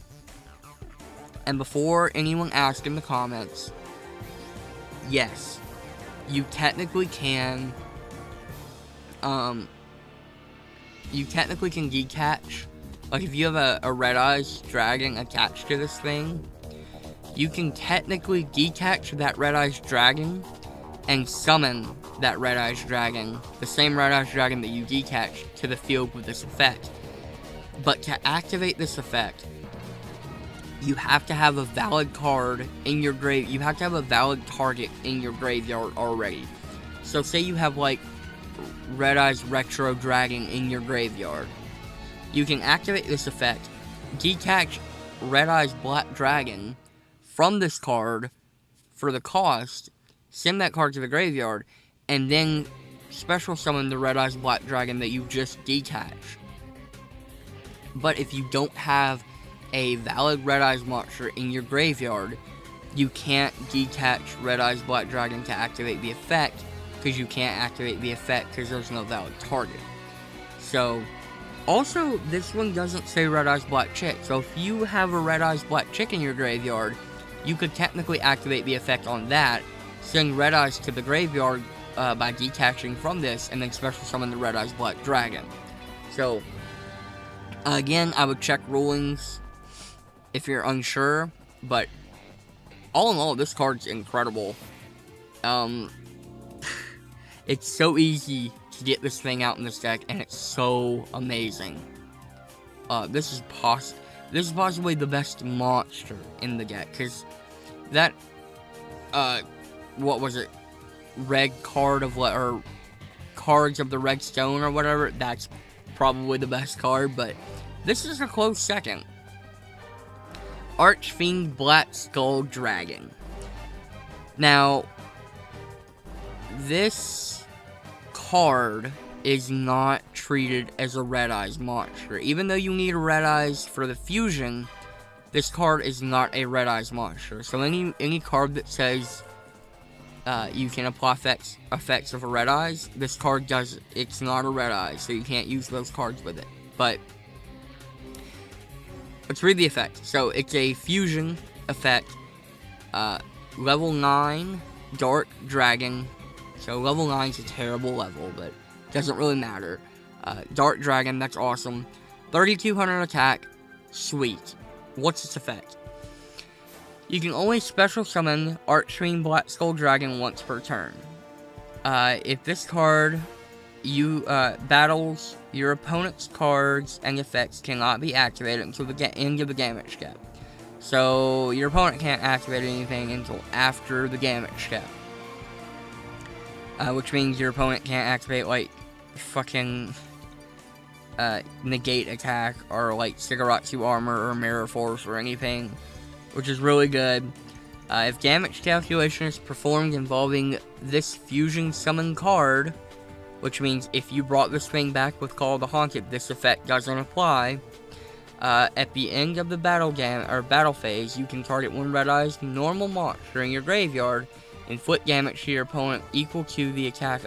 Speaker 2: And before anyone asks in the comments, yes, you technically can, detach. Like, if you have a Red Eyes Dragon attached to this thing, you can technically detach that Red Eyes Dragon and summon that Red Eyes Dragon, the same Red Eyes Dragon that you detached, to the field with this effect. But to activate this effect, you have to have a valid card in your grave. You have to have a valid target in your graveyard already. So say you have, like, Red Eyes Retro Dragon in your graveyard. You can activate this effect, detach Red Eyes Black Dragon from this card for the cost, send that card to the graveyard, and then special summon the Red Eyes Black Dragon that you just detached. But if you don't have a valid Red Eyes monster in your graveyard, you can't detach Red Eyes Black Dragon to activate the effect, because you can't activate the effect because there's no valid target. So, also, this one doesn't say Red Eyes Black Chick, so if you have a Red Eyes Black Chick in your graveyard, you could technically activate the effect on that, send Red Eyes to the graveyard by detaching from this, and then special summon the Red Eyes Black Dragon. So, again, I would check rulings if you're unsure, but all in all, this card's incredible. It's so easy to get this thing out in this deck, and it's so amazing. This is possibly the best monster in the deck, because that, what was it, red card of, or cards of the red stone or whatever, that's probably the best card, but this is a close second. Archfiend Black Skull Dragon. Now, this card is not treated as a Red Eyes monster. Even though you need a Red Eyes for the fusion, this card is not a Red Eyes monster. So any card that says you can apply effects of a Red Eyes, this card does. It's not a Red Eyes, so you can't use those cards with it. But let's read the effect. So it's a fusion effect. Level 9 Dark Dragon. So level 9 is a terrible level, but doesn't really matter. Dark Dragon, that's awesome. 3200 attack, sweet. What's its effect? You can only special summon Archfiend Black Skull Dragon once per turn. If this card battles, your opponent's cards and effects cannot be activated until the end of the damage step. So your opponent can't activate anything until after the damage step. Which means your opponent can't activate, like, fucking negate attack, or like Shigaratsu armor or mirror force or anything, which is really good. If damage calculation is performed involving this fusion summon card, which means if you brought this thing back with Call of the Haunted, this effect doesn't apply. At the end of the battle phase, you can target one Red Eyes normal monster in your graveyard, inflict damage to your opponent equal to the attack,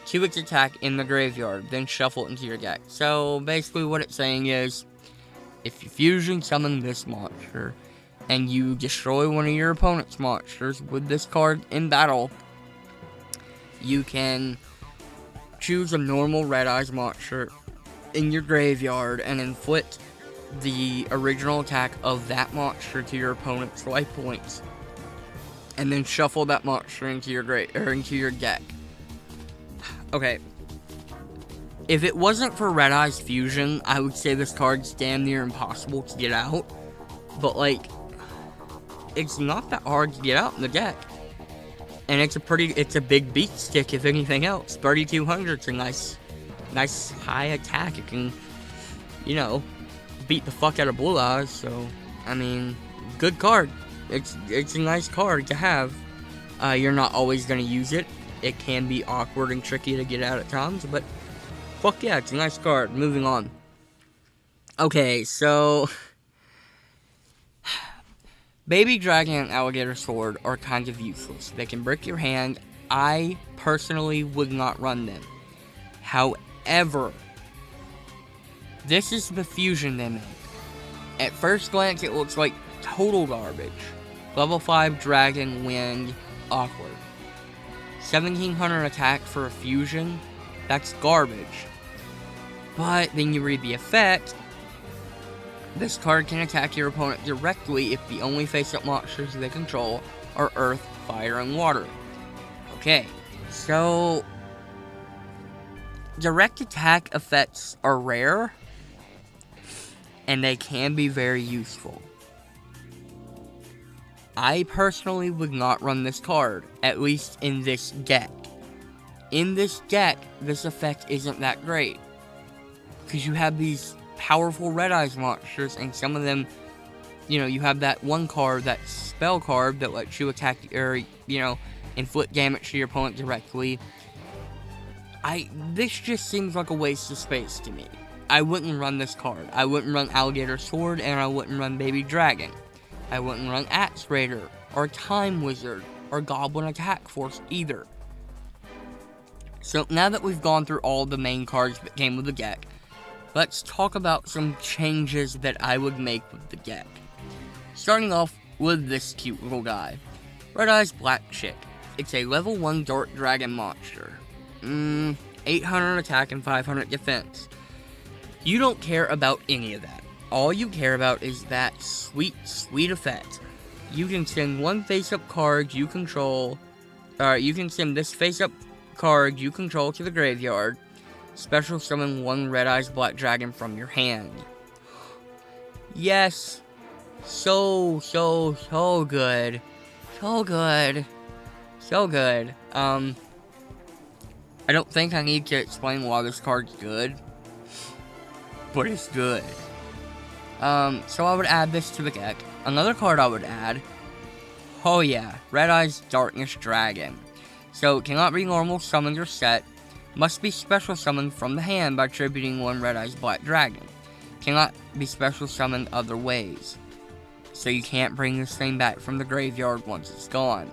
Speaker 2: to its attack in the graveyard, then shuffle it into your deck. So basically what it's saying is, if you fusion summon this monster, and you destroy one of your opponent's monsters with this card in battle, you can choose a normal Red Eyes monster in your graveyard and inflict the original attack of that monster to your opponent's life points, and then shuffle that monster into your deck. Okay. If it wasn't for Red Eyes Fusion, I would say this card's damn near impossible to get out. But, like, it's not that hard to get out in the deck. And it's a big beat stick, if anything else. 3200's a nice high attack. It can, beat the fuck out of Blue Eyes. So, I mean, good card. It's a nice card to have. You're not always going to use it. It can be awkward and tricky to get out at times, but fuck yeah, it's a nice card. Moving on. Okay, so Baby Dragon and Alligator Sword are kind of useless. They can break your hand. I personally would not run them. However, this is the fusion they make. At first glance, it looks like total garbage. Level 5 Dragon Wind, awkward. 1700 attack for a fusion, that's garbage. But then you read the effect. This card can attack your opponent directly if the only face-up monsters they control are Earth, Fire, and Water. Okay, so direct attack effects are rare, and they can be very useful. I personally would not run this card, at least in this deck. In this deck, this effect isn't that great, because you have these powerful Red Eyes monsters, and some of them, you know, you have that one card, that spell card, that lets you attack, or, you know, inflict damage to your opponent directly. This just seems like a waste of space to me. I wouldn't run this card. I wouldn't run Alligator Sword, and I wouldn't run Baby Dragon. I wouldn't run Axe Raider, or Time Wizard, or Goblin Attack Force either. So now that we've gone through all the main cards that came with the deck, let's talk about some changes that I would make with the deck. Starting off with this cute little guy. Red Eyes Black Chick. It's a level 1 Dark Dragon monster. 800 attack and 500 defense. You don't care about any of that. All you care about is that sweet, sweet effect. You can send one face-up card you control, you can send this face-up card you control to the graveyard. Special summon one Red Eyes Black Dragon from your hand. Yes. So good. So good. So good. I don't think I need to explain why this card's good, but it's good. So I would add this to the deck. Another card I would add, oh yeah, Red Eyes Darkness Dragon. So it cannot be normal summoned or set, must be special summoned from the hand by tributing one Red Eyes Black Dragon. Cannot be special summoned other ways. So you can't bring this thing back from the graveyard once it's gone.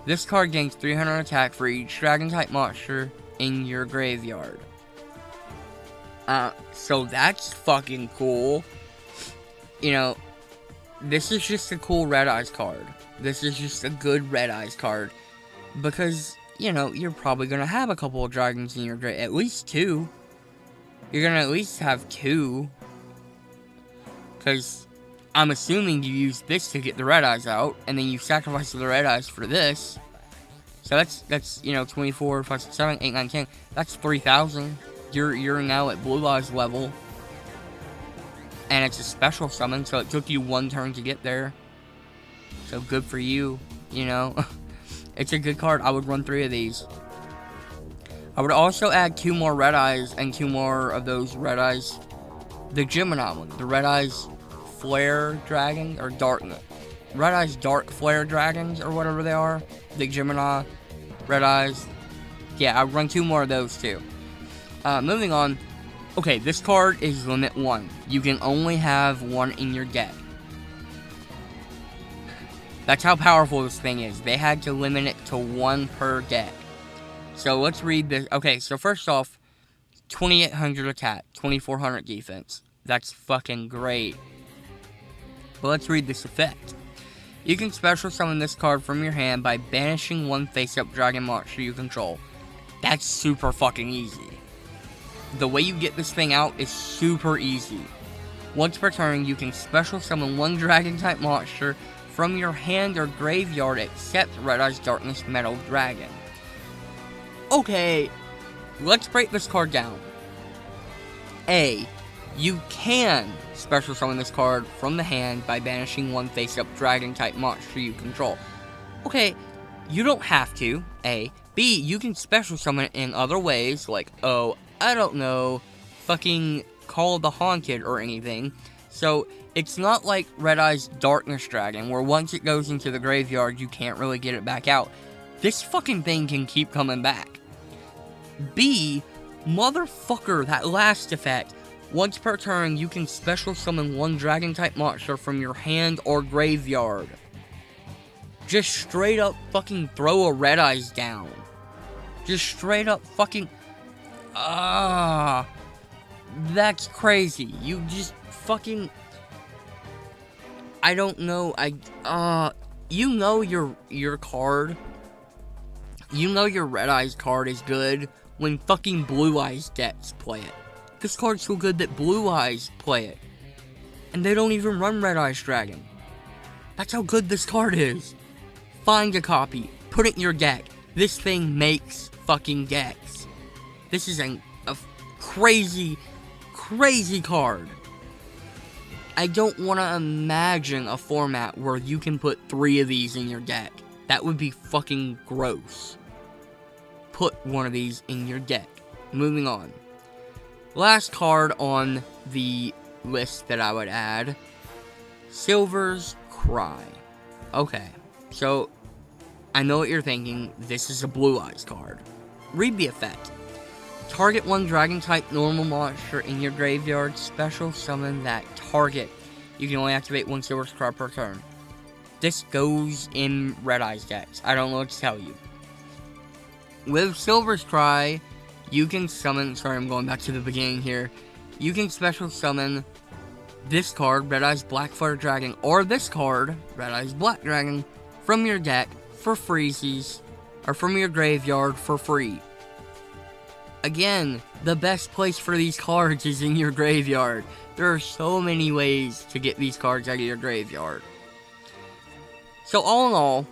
Speaker 2: This card gains 300 attack for each dragon type monster in your graveyard. So that's fucking cool. You know, this is just a cool Red Eyes card. This is just a good Red Eyes card. Because, you know, you're probably going to have a couple of dragons in your graveyard. At least 2. You're going to at least have 2. Because I'm assuming you use this to get the Red Eyes out. And then you sacrifice the Red Eyes for this. So that's you know, 24, 5, 6, 7, 8, 9, 10. That's 3,000. You're now at Blue Eyes level. And it's a special summon, so it took you 1 turn to get there. So good for you, you know. It's a good card. I would run 3 of these. I would also add 2 more Red Eyes and 2 more of those Red Eyes. The Gemini one. The Red Eyes Flare Dragon, or Red Eyes Dark Flare Dragons, or whatever they are. The Gemini, Red Eyes. Yeah, I would run 2 more of those too. Moving on. Okay, this card is limit 1. You can only have 1 in your deck. That's how powerful this thing is. They had to limit it to 1 per deck. So let's read this. Okay, so first off, 2,800 attack, 2,400 defense. That's fucking great. But let's read this effect. You can special summon this card from your hand by banishing 1 face-up dragon monster you control. That's super fucking easy. The way you get this thing out is super easy. Once per turn, you can special summon 1 dragon type monster from your hand or graveyard except Red Eyes Darkness Metal Dragon. Okay, let's break this card down. A, you can special summon this card from the hand by banishing 1 face-up dragon type monster you control. Okay, you don't have to, A. B, you can special summon it in other ways, like, I don't know, fucking Call the Haunted or anything. So, it's not like Red Eyes Darkness Dragon, where once it goes into the graveyard, you can't really get it back out. This fucking thing can keep coming back. B, motherfucker, that last effect. Once per turn, you can special summon 1 dragon-type monster from your hand or graveyard. Just straight up fucking throw a Red Eyes down. Just straight up fucking... That's crazy. You just fucking... I don't know. You know your card. You know your Red Eyes card is good when fucking Blue Eyes decks play it. This card's so good that Blue Eyes play it. And they don't even run Red Eyes Dragon. That's how good this card is. Find a copy. Put it in your deck. This thing makes fucking decks. This is a crazy, crazy card. I don't want to imagine a format where you can put 3 of these in your deck. That would be fucking gross. Put one of these in your deck. Moving on. Last card on the list that I would add. Silver's Cry. Okay, so I know what you're thinking. This is a Blue Eyes card. Read the effect. Target one Dragon-type normal monster in your graveyard. Special summon that target. You can only activate one Silver's Cry per turn. This goes in Red Eyes decks. I don't know what to tell you. With Silver's Cry, you can summon... Sorry, I'm going back to the beginning here. You can special summon this card, Red Eyes Black Flare Dragon, or this card, Red Eyes Black Dragon, from your deck for freezies, or from your graveyard for free. Again, the best place for these cards is in your graveyard. There are so many ways to get these cards out of your graveyard. So all in all,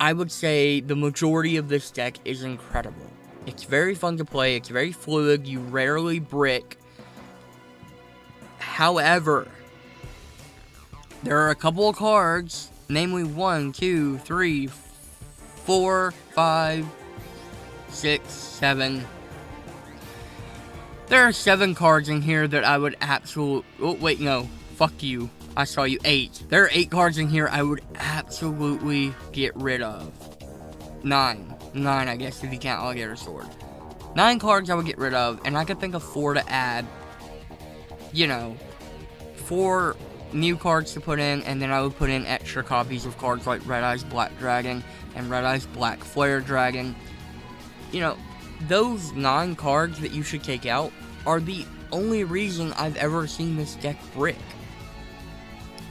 Speaker 2: I would say the majority of this deck is incredible. It's very fun to play, it's very fluid, you rarely brick. However, there are a couple of cards, namely 1, 2, 3, 4, 5, 6, 7. There are 7 cards in here that I would absolutely... Oh, wait, no. Fuck you. I saw you. 8. There are 8 cards in here I would absolutely get rid of. 9. 9, I guess, if you count Alligator Sword. 9 cards I would get rid of, and I could think of 4 to add. You know, 4 new cards to put in, and then I would put in extra copies of cards like Red Eyes Black Dragon and Red Eyes Black Flare Dragon. You know, those 9 cards that you should take out are the only reason I've ever seen this deck brick.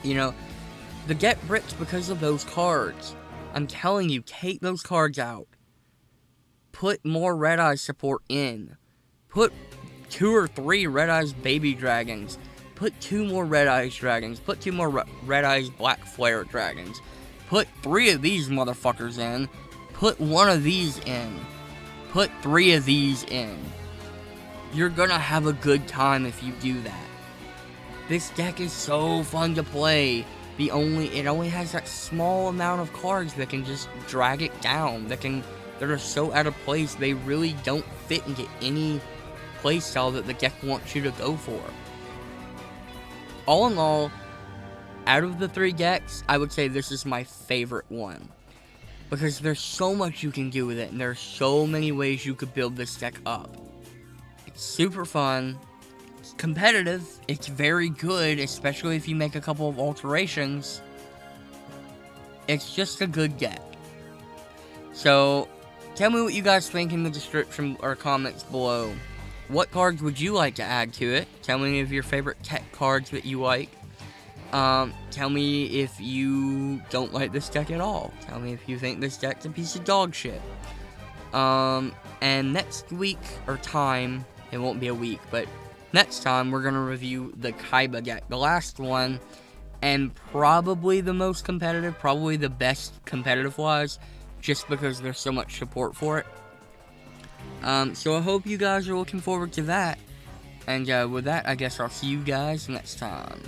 Speaker 2: You know, the deck bricks because of those cards. I'm telling you, take those cards out. Put more Red Eyes support in. Put 2 or 3 Red Eyes Baby Dragons. Put 2 more Red Eyes Dragons. Put 2 more Red Eyes Black Flare Dragons. Put 3 of these motherfuckers in. Put 1 of these in. Put 3 of these in. You're gonna have a good time if you do that. This deck is so fun to play. It only has that small amount of cards that can just drag it down. That are so out of place, they really don't fit into any playstyle that the deck wants you to go for. All in all, out of the 3 decks, I would say this is my favorite one. Because there's so much you can do with it, and there's so many ways you could build this deck up. It's super fun, it's competitive, it's very good, especially if you make a couple of alterations. It's just a good deck. So, tell me what you guys think in the description or comments below. What cards would you like to add to it? Tell me of your favorite tech cards that you like. Tell me if you don't like this deck at all. Tell me if you think this deck's a piece of dog shit. And next week, or time, it won't be a week, but next time we're gonna review the Kaiba deck. The last one, and probably the most competitive, probably the best competitive-wise, just because there's so much support for it. So I hope you guys are looking forward to that. And with that, I guess I'll see you guys next time.